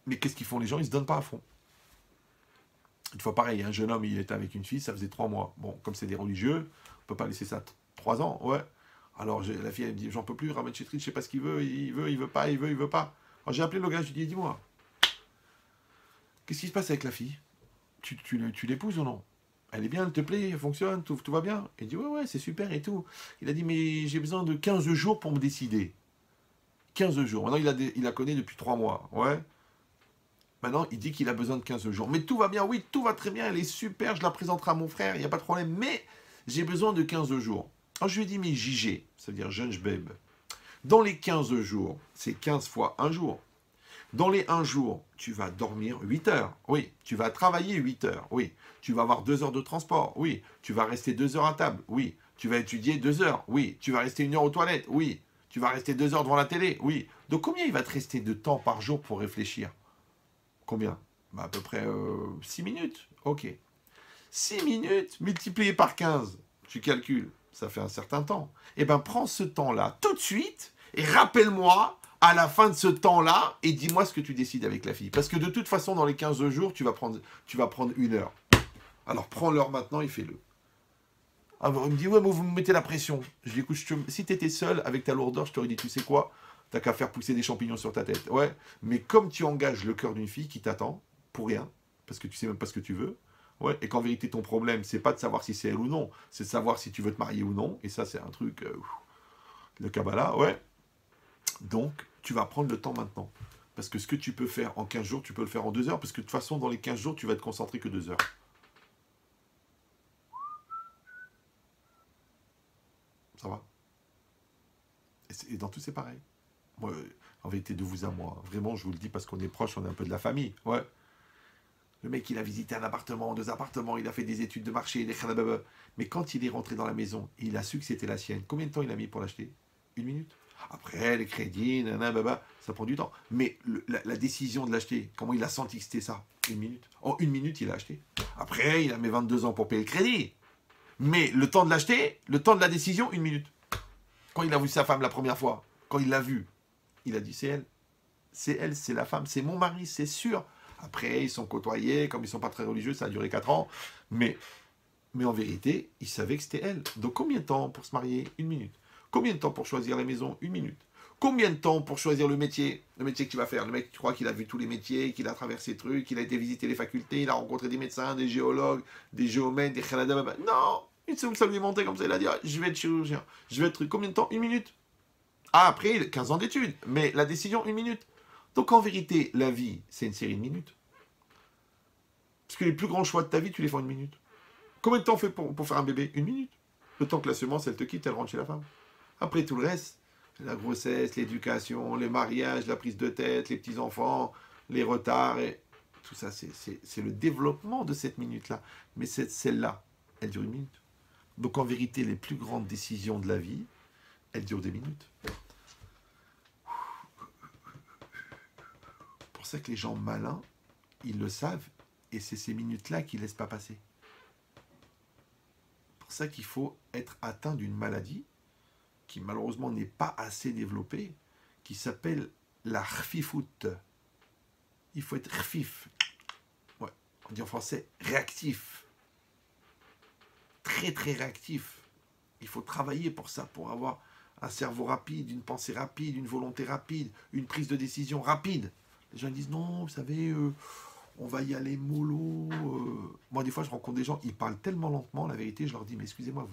Mais qu'est-ce qu'ils font les gens? Ils se donnent pas à fond. Une fois pareil, un jeune homme, il était avec une fille, ça faisait 3 mois. Bon, comme c'est des religieux, on peut pas laisser ça 3 ans, ouais. Alors la fille, elle me dit, j'en peux plus, Ramet Chetri, je sais pas ce qu'il veut, il veut pas. Alors j'ai appelé le gars, je lui ai dit, dis-moi, qu'est-ce qui se passe avec la fille? Tu l'épouses ou non? Elle est bien, elle te plaît, elle fonctionne, tout va bien? Il dit, ouais, c'est super et tout. Il a dit, mais j'ai besoin de 15 jours pour me décider. 15 jours. Maintenant, il la connaît depuis 3 mois, ouais. Maintenant, il dit qu'il a besoin de 15 jours. Mais tout va bien, oui, tout va très bien, elle est super, je la présenterai à mon frère, il n'y a pas de problème, mais j'ai besoin de 15 jours. Alors je lui ai dit, mais JG, ça veut dire jeune babe. Dans les 15 jours, c'est 15 fois 1 jour. Dans les 1 jour, tu vas dormir 8 heures, oui. Tu vas travailler 8 heures, oui. Tu vas avoir 2 heures de transport, oui. Tu vas rester 2 heures à table, oui. Tu vas étudier 2 heures, oui. Tu vas rester 1 heure aux toilettes, oui. Tu vas rester 2 heures devant la télé, oui. Donc combien il va te rester de temps par jour pour réfléchir? Combien? Bah, à peu près 6 minutes, ok. 6 minutes multiplié par 15, tu calcules, ça fait un certain temps. Eh bien, prends ce temps-là tout de suite et rappelle-moi à la fin de ce temps-là et dis-moi ce que tu décides avec la fille. Parce que de toute façon, dans les 15 jours, tu vas prendre 1 heure. Alors, prends l'heure maintenant et fais-le. Alors, il me dit, ouais, mais vous me mettez la pression. Je lui dis, écoute, si tu étais seul avec ta lourdeur, je t'aurais dit, tu sais quoi? T'as qu'à faire pousser des champignons sur ta tête. Ouais, mais comme tu engages le cœur d'une fille qui t'attend, pour rien, parce que tu sais même pas ce que tu veux, ouais, et qu'en vérité, ton problème, c'est pas de savoir si c'est elle ou non, c'est de savoir si tu veux te marier ou non, et ça, c'est un truc, le Kabbalah, ouais. Donc, tu vas prendre le temps maintenant. Parce que ce que tu peux faire en 15 jours, tu peux le faire en 2 heures, parce que de toute façon, dans les 15 jours, tu vas te concentrer que 2 heures. Ça va? Et dans tout, c'est pareil. Moi, en vérité, de vous à moi, vraiment, je vous le dis parce qu'on est proches, on est un peu de la famille. Ouais. Le mec, il a visité un appartement, 2 appartements, il a fait des études de marché, des khalababa. Mais quand il est rentré dans la maison, il a su que c'était la sienne. Combien de temps il a mis pour l'acheter? 1 minute. Après, les crédits, nanana, ça prend du temps. Mais la décision de l'acheter, comment il a senti que c'était ça? 1 minute. En 1 minute, il a acheté. Après, il a mis 22 ans pour payer le crédit. Mais le temps de l'acheter, le temps de la décision, 1 minute. Quand il a vu sa femme la première fois, quand il l'a vue, il a dit c'est elle. C'est elle, c'est la femme, c'est mon mari, c'est sûr. Après, ils sont côtoyés, comme ils ne sont pas très religieux, ça a duré 4 ans. Mais en vérité, il savait que c'était elle. Donc combien de temps pour se marier? 1 minute. Combien de temps pour choisir la maison? 1 minute. Combien de temps pour choisir le métier que tu vas faire? Le mec, tu crois qu'il a vu tous les métiers, qu'il a traversé les trucs, qu'il a été visiter les facultés, il a rencontré des médecins, des géologues, des géomètres, des khaladababa. Non, une seconde, ça lui est monté comme ça, il a dit ah, je vais être chirurgien, je vais être truc. Combien de temps? 1 minute. Ah, après, 15 ans d'études, mais la décision, 1 minute. Donc en vérité, la vie, c'est une série de minutes. Parce que les plus grands choix de ta vie, tu les fais en 1 minute. Combien de temps on fait pour faire un bébé? 1 minute. Le temps que la semence, elle te quitte, elle rentre chez la femme. Après tout le reste, la grossesse, l'éducation, les mariages, la prise de tête, les petits-enfants, les retards, et tout ça, c'est le développement de cette minute-là. Mais celle-là, elle dure 1 minute. Donc en vérité, les plus grandes décisions de la vie, elles durent des minutes. C'est pour ça que les gens malins, ils le savent, et c'est ces minutes-là qu'ils ne laissent pas passer. C'est pour ça qu'il faut être atteint d'une maladie qui malheureusement n'est pas assez développée, qui s'appelle la rfifout. Il faut être rfif. Ouais, on dit en français réactif. Très très réactif. Il faut travailler pour ça, pour avoir un cerveau rapide, une pensée rapide, une volonté rapide, une prise de décision rapide. Les gens disent non, vous savez, on va y aller mollo. Moi, des fois, je rencontre des gens, ils parlent tellement lentement, la vérité, je leur dis, mais excusez-moi,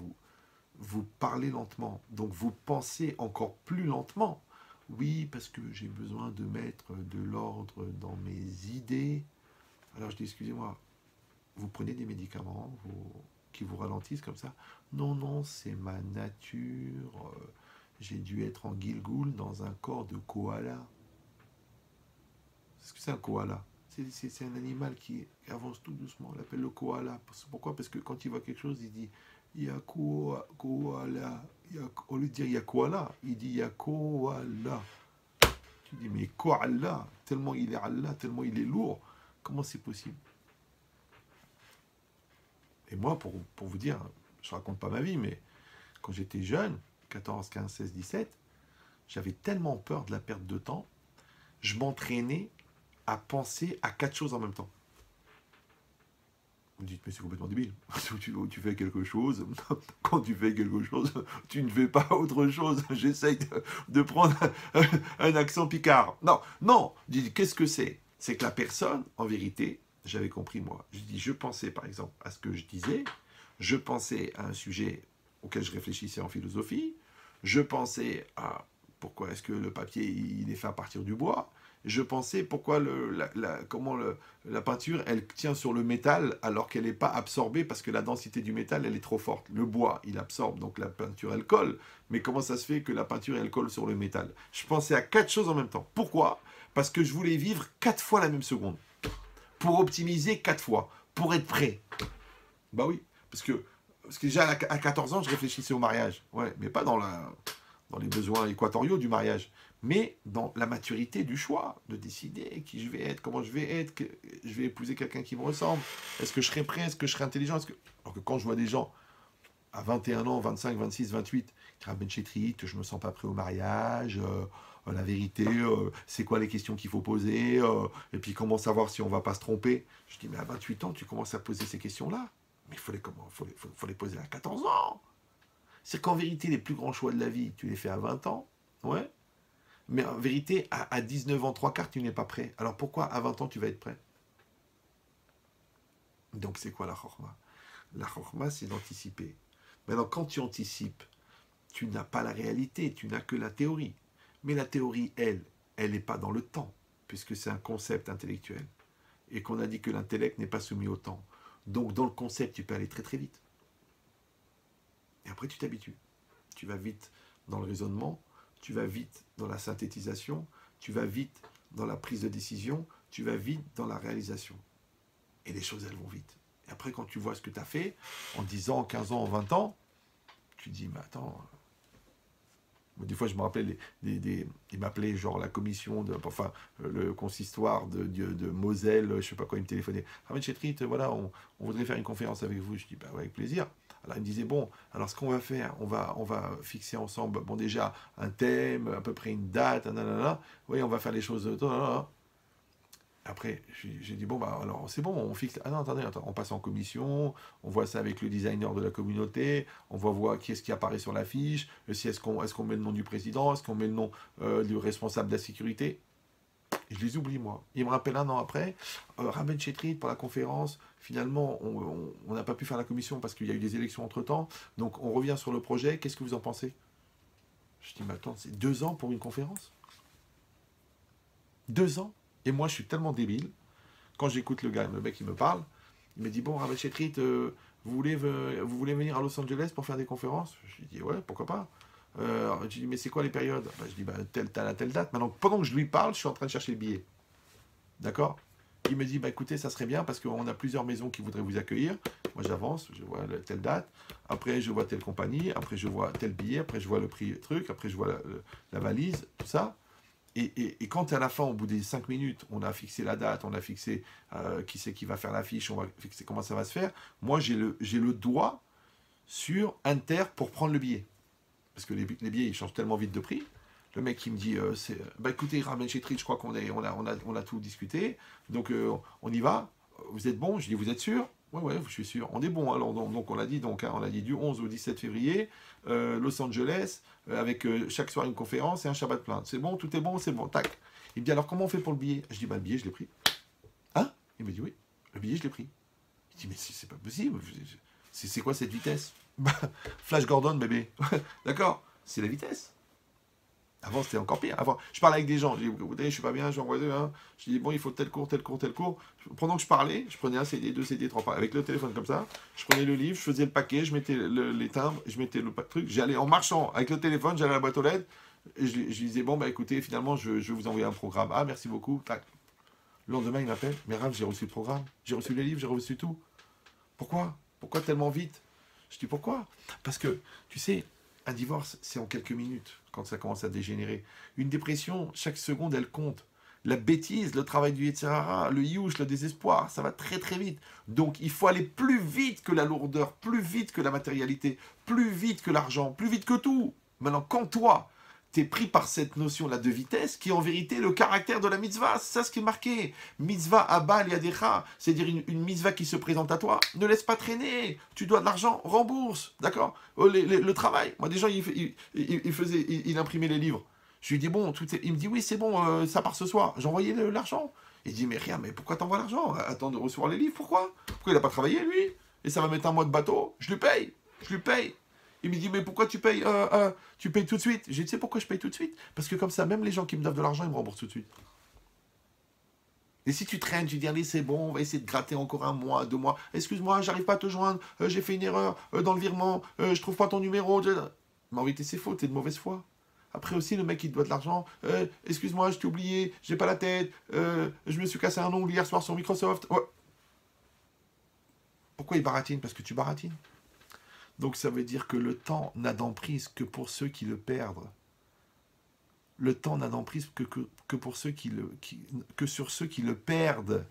vous parlez lentement, donc vous pensez encore plus lentement. Oui, parce que j'ai besoin de mettre de l'ordre dans mes idées. Alors je dis, excusez-moi, vous prenez des médicaments qui vous ralentissent comme ça? Non, non, c'est ma nature. J'ai dû être en Gilgoul dans un corps de koala. Qu'est-ce que c'est un koala? C'est un animal qui avance tout doucement. On l'appelle le koala. Pourquoi? Parce que quand il voit quelque chose, il dit il y a koala. Au lieu de dire il y a koala, il dit il y a koala. Tu dis mais koala, tellement il est Allah, tellement il est lourd. Comment c'est possible? Et moi, pour vous dire, je ne raconte pas ma vie, mais quand j'étais jeune, 14, 15, 16, 17, j'avais tellement peur de la perte de temps, je m'entraînais à penser à 4 choses en même temps. Vous me dites, mais c'est complètement débile. Tu fais quelque chose, quand tu fais quelque chose, tu ne fais pas autre chose. J'essaye de prendre un accent picard. Non, non, je dis, qu'est-ce que c'est? C'est que la personne, en vérité, j'avais compris moi. Je dis, je pensais par exemple à ce que je disais, je pensais à un sujet auquel je réfléchissais en philosophie, je pensais à pourquoi est-ce que le papier il est fait à partir du bois, je pensais pourquoi la peinture elle tient sur le métal alors qu'elle n'est pas absorbée parce que la densité du métal elle est trop forte. Le bois il absorbe donc la peinture elle colle, mais comment ça se fait que la peinture elle colle sur le métal? Je pensais à 4 choses en même temps. Pourquoi? Parce que je voulais vivre 4 fois la même seconde. Pour optimiser 4 fois, pour être prêt. Bah oui, parce que déjà à 14 ans, je réfléchissais au mariage. Ouais, mais pas dans les besoins équatoriaux du mariage, mais dans la maturité du choix, de décider qui je vais être, comment je vais être, que je vais épouser quelqu'un qui me ressemble, est-ce que je serai prêt, est-ce que je serai intelligent, Alors que quand je vois des gens à 21 ans, 25, 26, 28, qui ramènent chez Trit, je me sens pas prêt au mariage, la vérité, c'est quoi les questions qu'il faut poser, et puis comment savoir si on va pas se tromper. Je dis, mais à 28 ans, tu commences à poser ces questions-là. Mais faut les poser à 14 ans. C'est qu'en vérité, les plus grands choix de la vie, tu les fais à 20 ans, ouais. Mais en vérité, à 19 ans, 3/4, tu n'es pas prêt. Alors pourquoi à 20 ans, tu vas être prêt? Donc c'est quoi la chorma? La chorma, c'est d'anticiper. Maintenant, quand tu anticipes, tu n'as pas la réalité, tu n'as que la théorie. Mais la théorie, elle n'est pas dans le temps, puisque c'est un concept intellectuel. Et qu'on a dit que l'intellect n'est pas soumis au temps. Donc dans le concept, tu peux aller très très vite. Et après, tu t'habitues. Tu vas vite dans le raisonnement, tu vas vite dans la synthétisation, tu vas vite dans la prise de décision, tu vas vite dans la réalisation. Et les choses, elles vont vite. Et après, quand tu vois ce que tu as fait, en 10 ans, en 15 ans, en 20 ans, tu dis, mais attends... Des fois, je me rappelais, ils m'appelaient genre la commission, enfin, le consistoire de Moselle, je ne sais pas quoi, ils me téléphonaient. Ahmed Chetrit, voilà, on voudrait faire une conférence avec vous. Je dis, bah ouais, avec plaisir. Alors, ils me disaient, bon, alors ce qu'on va faire, on va fixer ensemble, bon, déjà, un thème, à peu près une date, nanana. Oui, on va faire les choses. Nanana. Après, j'ai dit, bon, bah, alors, c'est bon, on fixe. Ah non, attendez, on passe en commission, on voit ça avec le designer de la communauté, on va voir qui est-ce qui apparaît sur l'affiche, est-ce qu'on met le nom du président, est-ce qu'on met le nom du responsable de la sécurité. Et je les oublie, moi. Ils me rappellent un an après, Raben Chetrit, pour la conférence, finalement, on n'a pas pu faire la commission parce qu'il y a eu des élections entre-temps, donc on revient sur le projet, qu'est-ce que vous en pensez? Je dis, mais attends, c'est 2 ans pour une conférence? 2 ans? Et moi, je suis tellement débile. Quand j'écoute le mec qui me parle, il me dit, bon, Rav Chetrit, vous voulez venir à Los Angeles pour faire des conférences? Je lui dis, ouais, pourquoi pas. Je lui dis, mais c'est quoi les périodes? Je dis, bah, telle date. Maintenant, pendant que je lui parle, je suis en train de chercher le billet. D'accord? Il me dit, bah écoutez, ça serait bien parce qu'on a plusieurs maisons qui voudraient vous accueillir. Moi, j'avance, je vois telle date. Après, je vois telle compagnie. Après, je vois tel billet. Après, je vois le prix truc. Après, je vois la valise, tout ça. Et quand à la fin, au bout des 5 minutes, on a fixé la date, on a fixé qui c'est qui va faire l'affiche, on va fixer comment ça va se faire, moi j'ai le doigt sur Inter pour prendre le billet. Parce que les billets, ils changent tellement vite de prix. Le mec qui me dit, bah écoutez, Ramen Chetrit, je crois qu'on a tout discuté, donc on y va, vous êtes bon? Je dis, vous êtes sûr? Ouais, je suis sûr. On est bon, alors donc on l'a dit, on a dit du 11 au 17 février, Los Angeles, avec chaque soir une conférence et un Shabbat plein. C'est bon, tout est bon, c'est bon, tac. Il me dit, alors comment on fait pour le billet? Je dis, bah le billet, je l'ai pris. Hein? Il me dit, oui, le billet, je l'ai pris. Je dis, mais c'est pas possible, c'est quoi cette vitesse? Flash Gordon, bébé. D'accord? C'est la vitesse. Avant, c'était encore pire. Avant, je parlais avec des gens. Je dis, écoutez, je suis pas bien, je suis envoyé. Hein. Je dis, bon, il faut tel cours, tel cours, tel cours. Pendant que je parlais, je prenais un CD, 2 CD, 3 avec le téléphone comme ça. Je prenais le livre, je faisais le paquet, je mettais les timbres, je mettais le truc. J'allais en marchant avec le téléphone, j'allais à la boîte aux lettres. Et je disais, bon, bah écoutez, finalement, je vais vous envoyer un programme. Ah, merci beaucoup. Tac. Le lendemain, il m'appelle. Mais Raph, j'ai reçu le programme. J'ai reçu les livres, j'ai reçu tout. Pourquoi? Pourquoi tellement vite? Je dis, pourquoi? Parce que, tu sais, un divorce, c'est en quelques minutes, quand ça commence à dégénérer. Une dépression, chaque seconde, elle compte. La bêtise, le travail du Yetzirara, le youch, le désespoir, ça va très très vite. Donc il faut aller plus vite que la lourdeur, plus vite que la matérialité, plus vite que l'argent, plus vite que tout. Maintenant, quand toi, t'es pris par cette notion-là de vitesse, qui est en vérité le caractère de la mitzvah, c'est ça ce qui est marqué. Mitzvah abal yadecha, c'est-à-dire une mitzvah qui se présente à toi, ne laisse pas traîner, tu dois de l'argent, rembourse, d'accord? Le travail, moi des gens, il imprimait les livres. Je lui dis, bon, il me dit, oui, c'est bon, ça part ce soir, j'ai envoyé l'argent. Il dit, mais rien, mais pourquoi t'envoies l'argent? Attends de recevoir les livres, pourquoi? Pourquoi il n'a pas travaillé, lui? Et ça va mettre un mois de bateau, je lui paye. Il me dit, mais pourquoi tu payes tout de suite? J'ai dit, tu sais pourquoi je paye tout de suite? Parce que comme ça, même les gens qui me doivent de l'argent, ils me remboursent tout de suite. Et si tu traînes, tu dis, allez, c'est bon, on va essayer de gratter encore 1 mois, 2 mois. Excuse-moi, j'arrive pas à te joindre, j'ai fait une erreur dans le virement, je trouve pas ton numéro. Mais en vérité, c'est faux, t'es de mauvaise foi. Après aussi, le mec, il te doit de l'argent. Excuse-moi, je t'ai oublié, j'ai pas la tête, je me suis cassé un ongle hier soir sur Microsoft. Ouais. Pourquoi il baratine? Parce que tu baratines. Donc ça veut dire que le temps n'a d'emprise que pour ceux qui le perdent. Le temps n'a d'emprise que pour ceux que sur ceux qui le perdent.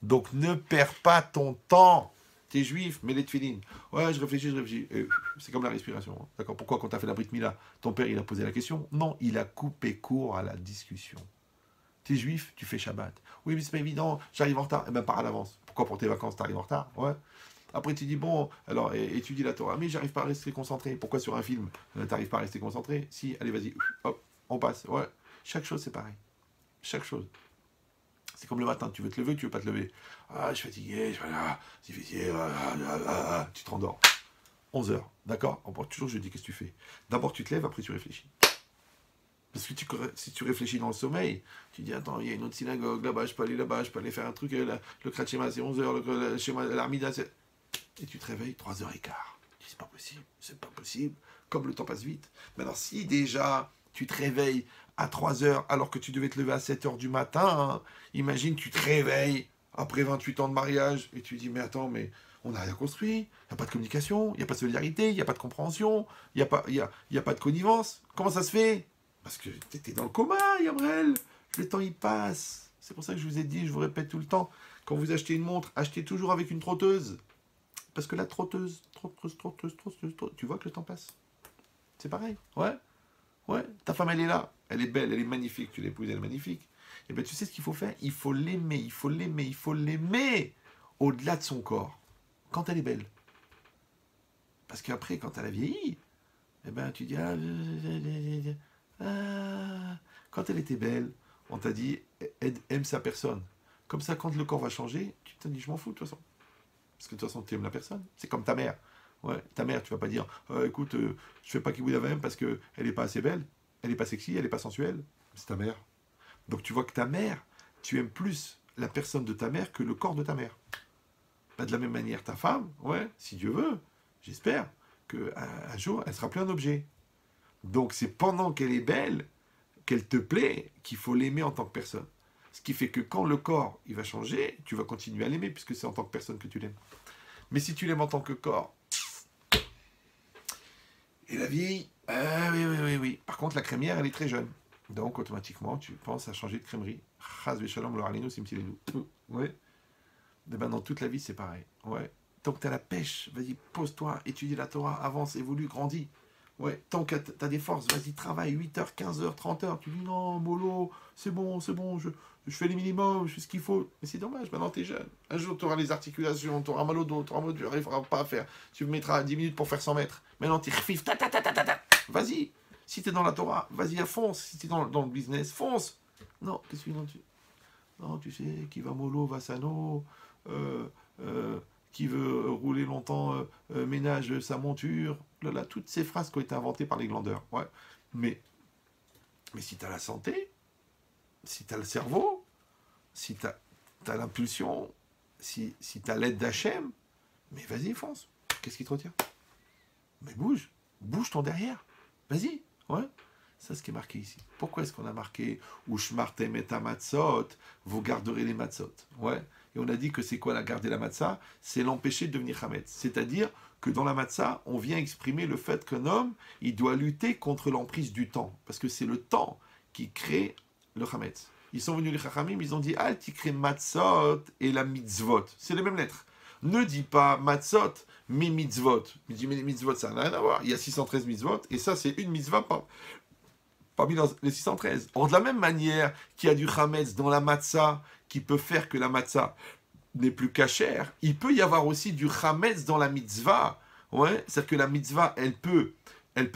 Donc ne perds pas ton temps. T'es juif, mets les tefilines. Ouais, je réfléchis. C'est comme la respiration. Hein. D'accord? Pourquoi quand t'as fait la Brit Mila, ton père il a posé la question? Non, il a coupé court à la discussion. T'es juif, tu fais Shabbat. Oui, mais c'est pas évident, j'arrive en retard. Eh ben pars à l'avance. Pourquoi pour tes vacances t'arrives en retard? Ouais. Après, tu dis, bon, alors, étudie la Torah. Mais j'arrive pas à rester concentré. Pourquoi sur un film, t'arrives pas à rester concentré? Si, allez, vas-y, hop, on passe. Ouais. Chaque chose, c'est pareil. Chaque chose. C'est comme le matin, tu veux te lever, tu veux pas te lever. Ah, je suis fatigué, c'est difficile, tu te rendors. 11 heures, d'accord? Toujours, je dis, qu'est-ce que tu fais? D'abord, tu te lèves, après, tu réfléchis. Parce que si tu réfléchis dans le sommeil, tu dis, attends, il y a une autre synagogue là-bas, je peux aller là-bas, je peux aller faire un truc, le Krat Shema, c'est 11 heures, le Shema, l'Armida, c'est... Et tu te réveilles 3h15. Tu dis, c'est pas possible, comme le temps passe vite. Mais alors, si déjà, tu te réveilles à 3h, alors que tu devais te lever à 7h du matin, hein, imagine, tu te réveilles après 28 ans de mariage, et tu dis, mais attends, mais on n'a rien construit, il n'y a pas de communication, il n'y a pas de solidarité, il n'y a pas de compréhension, il n'y a pas de connivence. Comment ça se fait? Parce que tu étais dans le coma, Yabrel. Le temps, il passe. C'est pour ça que je vous ai dit, je vous répète tout le temps, quand vous achetez une montre, achetez toujours avec une trotteuse. Parce que la trotteuse, tu vois que le temps passe. C'est pareil, ouais. Ta femme, elle est là, elle est belle, elle est magnifique, tu l'épouses, elle est magnifique. Et bien, tu sais ce qu'il faut faire? Il faut l'aimer, au-delà de son corps, quand elle est belle. Parce qu'après, quand elle a vieilli, eh ben, tu dis, quand elle était belle, on t'a dit, aime sa personne. Comme ça, quand le corps va changer, tu te dis, je m'en fous de toute façon. Parce que de toute façon, tu aimes la personne. C'est comme ta mère. Ouais, ta mère, tu vas pas dire, écoute, je fais pas Kiboud Avayim parce qu'elle n'est pas assez belle, elle n'est pas sexy, elle n'est pas sensuelle. C'est ta mère. Donc tu vois que ta mère, tu aimes plus la personne de ta mère que le corps de ta mère. Bah, de la même manière, ta femme, ouais, si Dieu veut, j'espère qu'un jour, elle sera plus un objet. Donc c'est pendant qu'elle est belle, qu'elle te plaît, qu'il faut l'aimer en tant que personne. Ce qui fait que quand le corps, il va changer, tu vas continuer à l'aimer puisque c'est en tant que personne que tu l'aimes. Mais si tu l'aimes en tant que corps, et la vieille, oui. Par contre, la crémière, elle est très jeune. Donc, automatiquement, tu penses à changer de crèmerie. Chaz v'shalom lo harlinu simtilenu. Ouais. Ben, dans toute la vie, c'est pareil. Ouais. Tant que tu as la pêche, vas-y, pose-toi, étudie la Torah, avance, évolue, grandis. Ouais. Tant que tu as des forces, vas-y, travaille 8h, 15h, 30h. Tu dis non, mollo, c'est bon, je fais les minimums, je fais ce qu'il faut. Mais c'est dommage, maintenant tu es jeune. Un jour, tu auras les articulations, tu auras mal au dos, tu auras mal au dos, tu n'arriveras pas à faire. Tu mettras 10 minutes pour faire 100 mètres. Maintenant, tu es refif, vas-y. Si tu es dans la Torah, vas-y, fonce. Si tu es dans le business, fonce. Non, qu'est-ce que non, tu sais, qui va mollo, va sano, qui veut rouler longtemps, ménage sa monture. Là, toutes ces phrases qui ont été inventées par les glandeurs. Ouais. Mais si tu as la santé, si tu as le cerveau, si tu as l'impulsion, si tu as l'aide d'Hachem, mais vas-y, fonce. Qu'est-ce qui te retient? Mais bouge ton derrière. Vas-y, ouais. C'est ce qui est marqué ici. Pourquoi est-ce qu'on a marqué « Ushmartem et matzot » vous garderez les matzot. Ouais. Et on a dit que c'est quoi la garder la matzah? C'est l'empêcher de devenir chametz. C'est-à-dire que dans la matzah, on vient exprimer le fait qu'un homme, il doit lutter contre l'emprise du temps. Parce que c'est le temps qui crée le chametz. Ils sont venus les chachamim, ils ont dit « Al tikre matzot et la mitzvot ». C'est les mêmes lettres. Ne dis pas matzot, mais mitzvot. Il dit, mais les mitzvot, ça n'a rien à voir. Il y a 613 mitzvot, et ça, c'est une mitzvah parmi les 613. Or, de la même manière qu'il y a du chametz dans la matzah, qui peut faire que la matzah n'est plus cachère, il peut y avoir aussi du chametz dans la mitzvah. Ouais, c'est-à-dire que la mitzvah, elle peut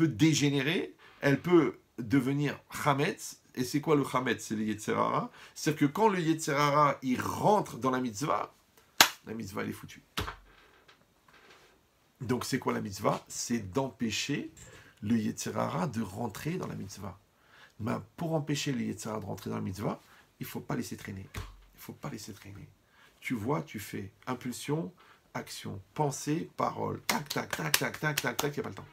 dégénérer, elle peut devenir chametz. Et c'est quoi le chametz? C'est le yetzer hara. C'est-à-dire que quand le yetzer hara, il rentre dans la mitzvah, elle est foutue. Donc, c'est quoi la mitzvah? C'est d'empêcher le yetzer hara de rentrer dans la mitzvah. Mais pour empêcher le yetzer hara de rentrer dans la mitzvah, il ne faut pas laisser traîner. Tu vois, tu fais impulsion, action, pensée, parole. Tac, tac, il n'y a pas le temps.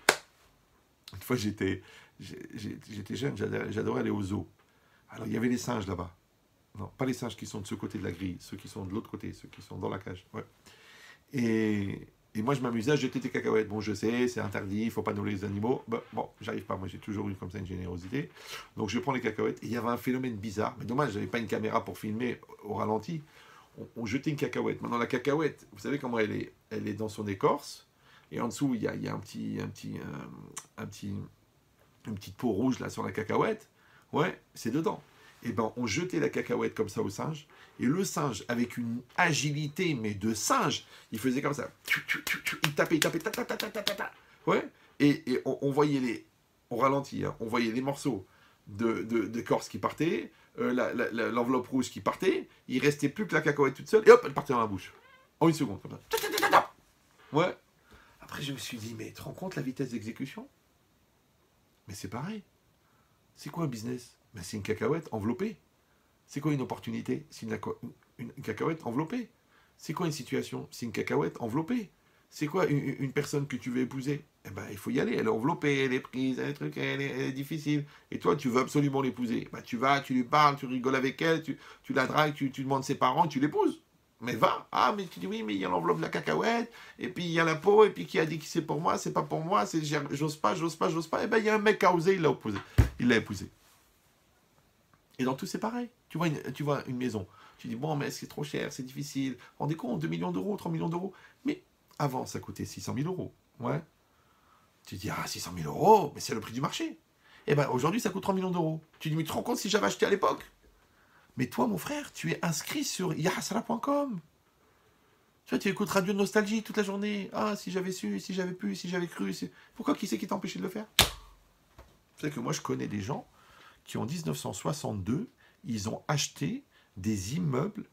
Une fois, j'étais jeune, j'adorais aller au zoo. Alors, il y avait les singes là-bas. Non, pas les singes qui sont de ce côté de la grille, ceux qui sont de l'autre côté, ceux qui sont dans la cage. Ouais. Et moi, je m'amusais à jeter des cacahuètes. Bon, je sais, c'est interdit, il ne faut pas nourrir les animaux. Bon, j'arrive pas. Moi, j'ai toujours eu comme ça une générosité. Donc, je prends les cacahuètes. Et il y avait un phénomène bizarre. Mais dommage, je n'avais pas une caméra pour filmer au ralenti. On jetait une cacahuète. Maintenant, la cacahuète, vous savez comment elle est? Elle est dans son écorce. Et en dessous, il y a une petite peau rouge là sur la cacahuète. Ouais, c'est dedans. Et ben, on jetait la cacahuète comme ça au singe. Et le singe, avec une agilité, mais de singe, il faisait comme ça. Il tapait, Ouais. Et on voyait on ralentit, hein, on voyait les morceaux d'écorce qui partait, l'enveloppe rouge qui partait, il restait plus que la cacahuète toute seule, et hop, elle partait dans la bouche. En une seconde, comme ça. Ouais. Après, je me suis dit, mais tu te rends compte la vitesse d'exécution? Mais c'est pareil. C'est quoi un business? Ben, c'est une cacahuète enveloppée. C'est quoi une opportunité? C'est une cacahuète enveloppée. C'est quoi une situation? C'est une cacahuète enveloppée. C'est quoi une personne que tu veux épouser? Eh ben, il faut y aller. Elle est enveloppée, elle est prise, elle est difficile. Et toi, tu veux absolument l'épouser. Ben, tu vas, tu lui parles, tu rigoles avec elle, tu la dragues, tu demandes ses parents, tu l'épouses. Mais va. Ah, mais tu dis oui, mais il y a l'enveloppe de la cacahuète, et puis il y a la peau, et puis qui a dit que c'est pour moi, c'est pas pour moi, c'est j'ose pas. Eh ben, il y a un mec qui a osé, il l'a opposé. Il l'a épousé. Et dans tout, c'est pareil. Tu vois une maison. Tu dis, bon, mais c'est trop cher, c'est difficile. Rendez compte, 2 millions d'euros, 3 millions d'euros. Mais avant, ça coûtait 600 000 euros. Ouais. Tu dis, ah, 600 000 euros, mais c'est le prix du marché. Eh bien, aujourd'hui, ça coûte 3 millions d'euros. Tu dis, mais tu te rends compte si j'avais acheté à l'époque? Mais toi, mon frère, tu es inscrit sur yahasala.com. Tu vois, tu écoutes Radio Nostalgie toute la journée. Ah, si j'avais su, si j'avais pu, si j'avais cru. Pourquoi, qui c'est qui t'a empêché de le faire? C'est que moi, je connais des gens qui, en 1962, ils ont acheté des immeubles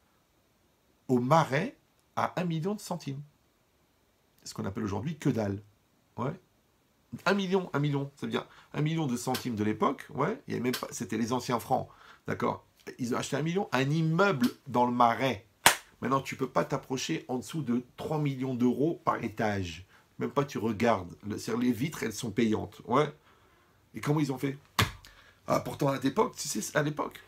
au Marais à 1 million de centimes. Ce qu'on appelle aujourd'hui que dalle. Ouais. 1 million, ça veut dire 1 million de centimes de l'époque, ouais, il y a même pas, c'était les anciens francs, d'accord? Ils ont acheté 1 million, un immeuble dans le Marais. Maintenant, tu ne peux pas t'approcher en dessous de 3 millions d'euros par étage. Même pas, tu regardes. Les vitres, elles sont payantes, ouais. Et comment ils ont fait? Ah, pourtant, à l'époque, tu sais, à l'époque,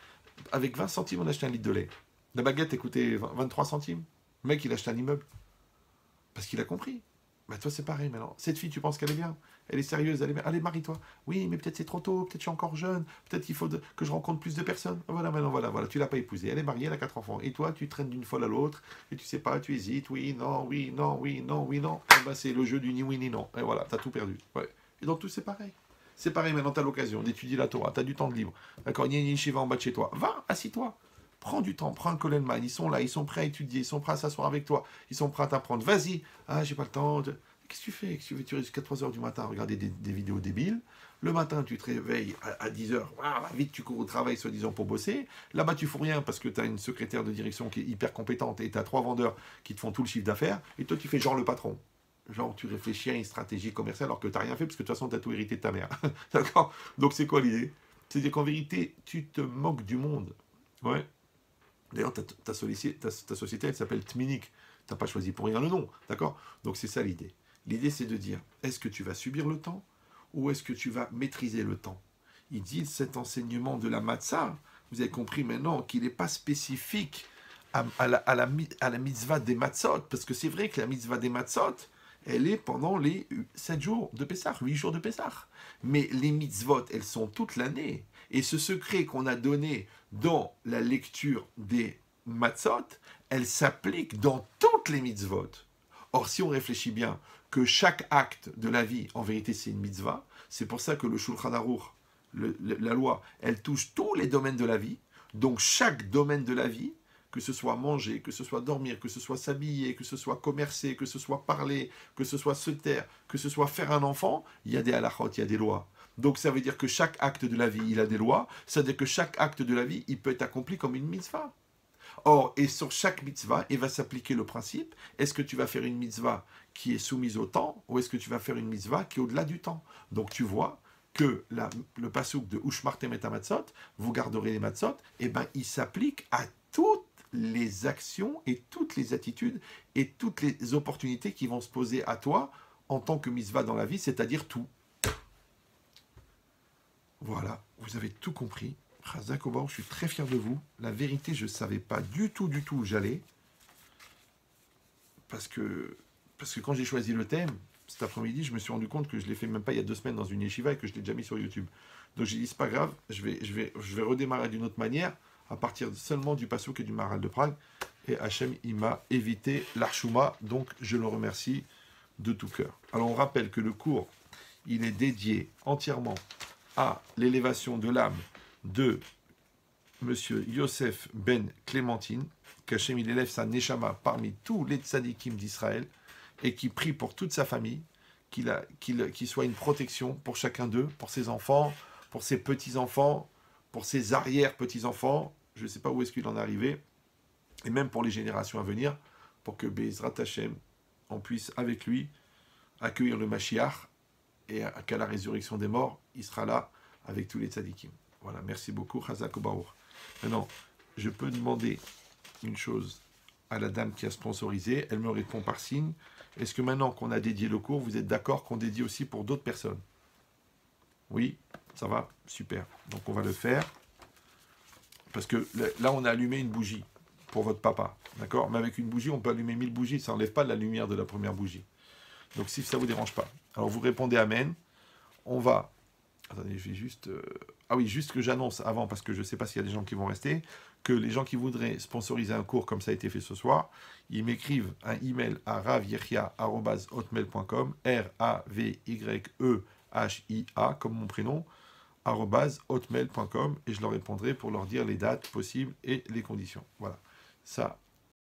avec 20 centimes, on achetait un litre de lait. La baguette, elle coûtait 23 centimes. Le mec, il achetait un immeuble. Parce qu'il a compris. Bah toi, c'est pareil maintenant. Cette fille, tu penses qu'elle est bien? Elle est sérieuse, elle est bien. Allez, marie-toi. Oui, mais peut-être c'est trop tôt, peut-être je suis encore jeune, peut-être qu'il faut que je rencontre plus de personnes. Voilà, maintenant, voilà. Tu l'as pas épousée. Elle est mariée, elle a 4 enfants. Et toi, tu traînes d'une folle à l'autre, et tu sais pas, tu hésites. Oui, non, oui, non, oui, non, oui, non. Et ben, c'est le jeu du ni oui ni non. Et voilà, t'as tout perdu. Ouais. Et donc, tout, c'est pareil. C'est pareil, maintenant, t'as l'occasion d'étudier la Torah, t'as du temps de libre. D'accord, il y a une yeshiva en bas de chez toi. Va, assis-toi. Prends du temps, prends un Kolenman. Ils sont là, ils sont prêts à étudier, ils sont prêts à s'asseoir avec toi, ils sont prêts à t'apprendre. Vas-y. Ah, j'ai pas le temps. Qu'est-ce que tu fais? Tu restes jusqu'à 3 h du matin à regarder des vidéos débiles. Le matin, tu te réveilles à 10 h. Vite, tu cours au travail, soi-disant, pour bosser. Là-bas, tu fous rien parce que tu as une secrétaire de direction qui est hyper compétente et tu as 3 vendeurs qui te font tout le chiffre d'affaires. Et toi, tu fais genre le patron. Genre, tu réfléchis à une stratégie commerciale alors que tu n'as rien fait parce que de toute façon, tu as tout hérité de ta mère. D'accord? Donc, c'est quoi l'idée? C'est-à-dire qu'en vérité, tu te moques du monde. Ouais. D'ailleurs, ta société, elle s'appelle Tminik. Tu n'as pas choisi pour rien le nom. D'accord? Donc, c'est ça l'idée. L'idée, c'est de dire, est-ce que tu vas subir le temps ou est-ce que tu vas maîtriser le temps? Il dit, cet enseignement de la matzah, vous avez compris maintenant qu'il n'est pas spécifique à la mitzvah des matzot, parce que c'est vrai que la mitzvah des matzot, elle est pendant les 7 jours de Pessah, 8 jours de Pessah. Mais les mitzvot, elles sont toute l'année. Et ce secret qu'on a donné dans la lecture des matzot, elle s'applique dans toutes les mitzvot. Or, si on réfléchit bien, que chaque acte de la vie, en vérité, c'est une mitzvah, c'est pour ça que le Shulchan Aruch, la loi, elle touche tous les domaines de la vie. Donc, chaque domaine de la vie, que ce soit manger, que ce soit dormir, que ce soit s'habiller, que ce soit commercer, que ce soit parler, que ce soit se taire, que ce soit faire un enfant, il y a des halachot, il y a des lois. Donc, ça veut dire que chaque acte de la vie, il a des lois. Ça veut dire que chaque acte de la vie, il peut être accompli comme une mitzvah. Or, et sur chaque mitzvah, il va s'appliquer le principe, est-ce que tu vas faire une mitzvah qui est soumise au temps, ou est-ce que tu vas faire une mitzvah qui est au-delà du temps? Donc tu vois que le passouk de Ushmartem et Matzot, vous garderez les matzot, eh ben, il s'applique à toutes les actions et toutes les attitudes et toutes les opportunités qui vont se poser à toi en tant que mitzvah dans la vie, c'est-à-dire tout. Voilà, vous avez tout compris. Chazak Obaor, je suis très fier de vous. La vérité, je ne savais pas du tout où j'allais. Parce que quand j'ai choisi le thème, cet après-midi, je me suis rendu compte que je ne l'ai fait même pas il y a 2 semaines dans une yeshiva et que je l'ai déjà mis sur YouTube. Donc j'ai dit, c'est pas grave, je vais redémarrer d'une autre manière, à partir seulement du Passouk et du Maharal de Prague. Et Hachem, il m'a évité l'Arshuma, donc je le remercie de tout cœur. Alors on rappelle que le cours, il est dédié entièrement à l'élévation de l'âme de Monsieur Yosef Ben Clémentine, qu'Hachem il élève sa neshama parmi tous les tzadikim d'Israël et qui prie pour toute sa famille, qu'il soit une protection pour chacun d'eux, pour ses enfants, pour ses petits-enfants, pour ses arrière-petits-enfants, je ne sais pas où est-ce qu'il en est arrivé, et même pour les générations à venir, pour que Bezrat Hashem, on puisse avec lui accueillir le Mashiach, et qu'à la résurrection des morts, il sera là avec tous les tzadikim. Voilà, merci beaucoup, Chazak Baruch. Maintenant, je peux demander une chose à la dame qui a sponsorisé, elle me répond par signe. Est-ce que maintenant qu'on a dédié le cours, vous êtes d'accord qu'on dédie aussi pour d'autres personnes? Oui, ça va? Super. Donc on va le faire. Parce que là, on a allumé une bougie pour votre papa. D'accord? Mais avec une bougie, on peut allumer 1000 bougies. Ça n'enlève pas la lumière de la première bougie. Donc si ça ne vous dérange pas. Alors vous répondez Amen. On va... Attendez, je vais juste... Ah oui, juste que j'annonce avant, parce que je ne sais pas s'il y a des gens qui vont rester, que les gens qui voudraient sponsoriser un cours comme ça a été fait ce soir, ils m'écrivent un email à ravyechia@hotmail.com, RAVYEHIA, comme mon prénom, @hotmail.com, et je leur répondrai pour leur dire les dates possibles et les conditions. Voilà. Ça,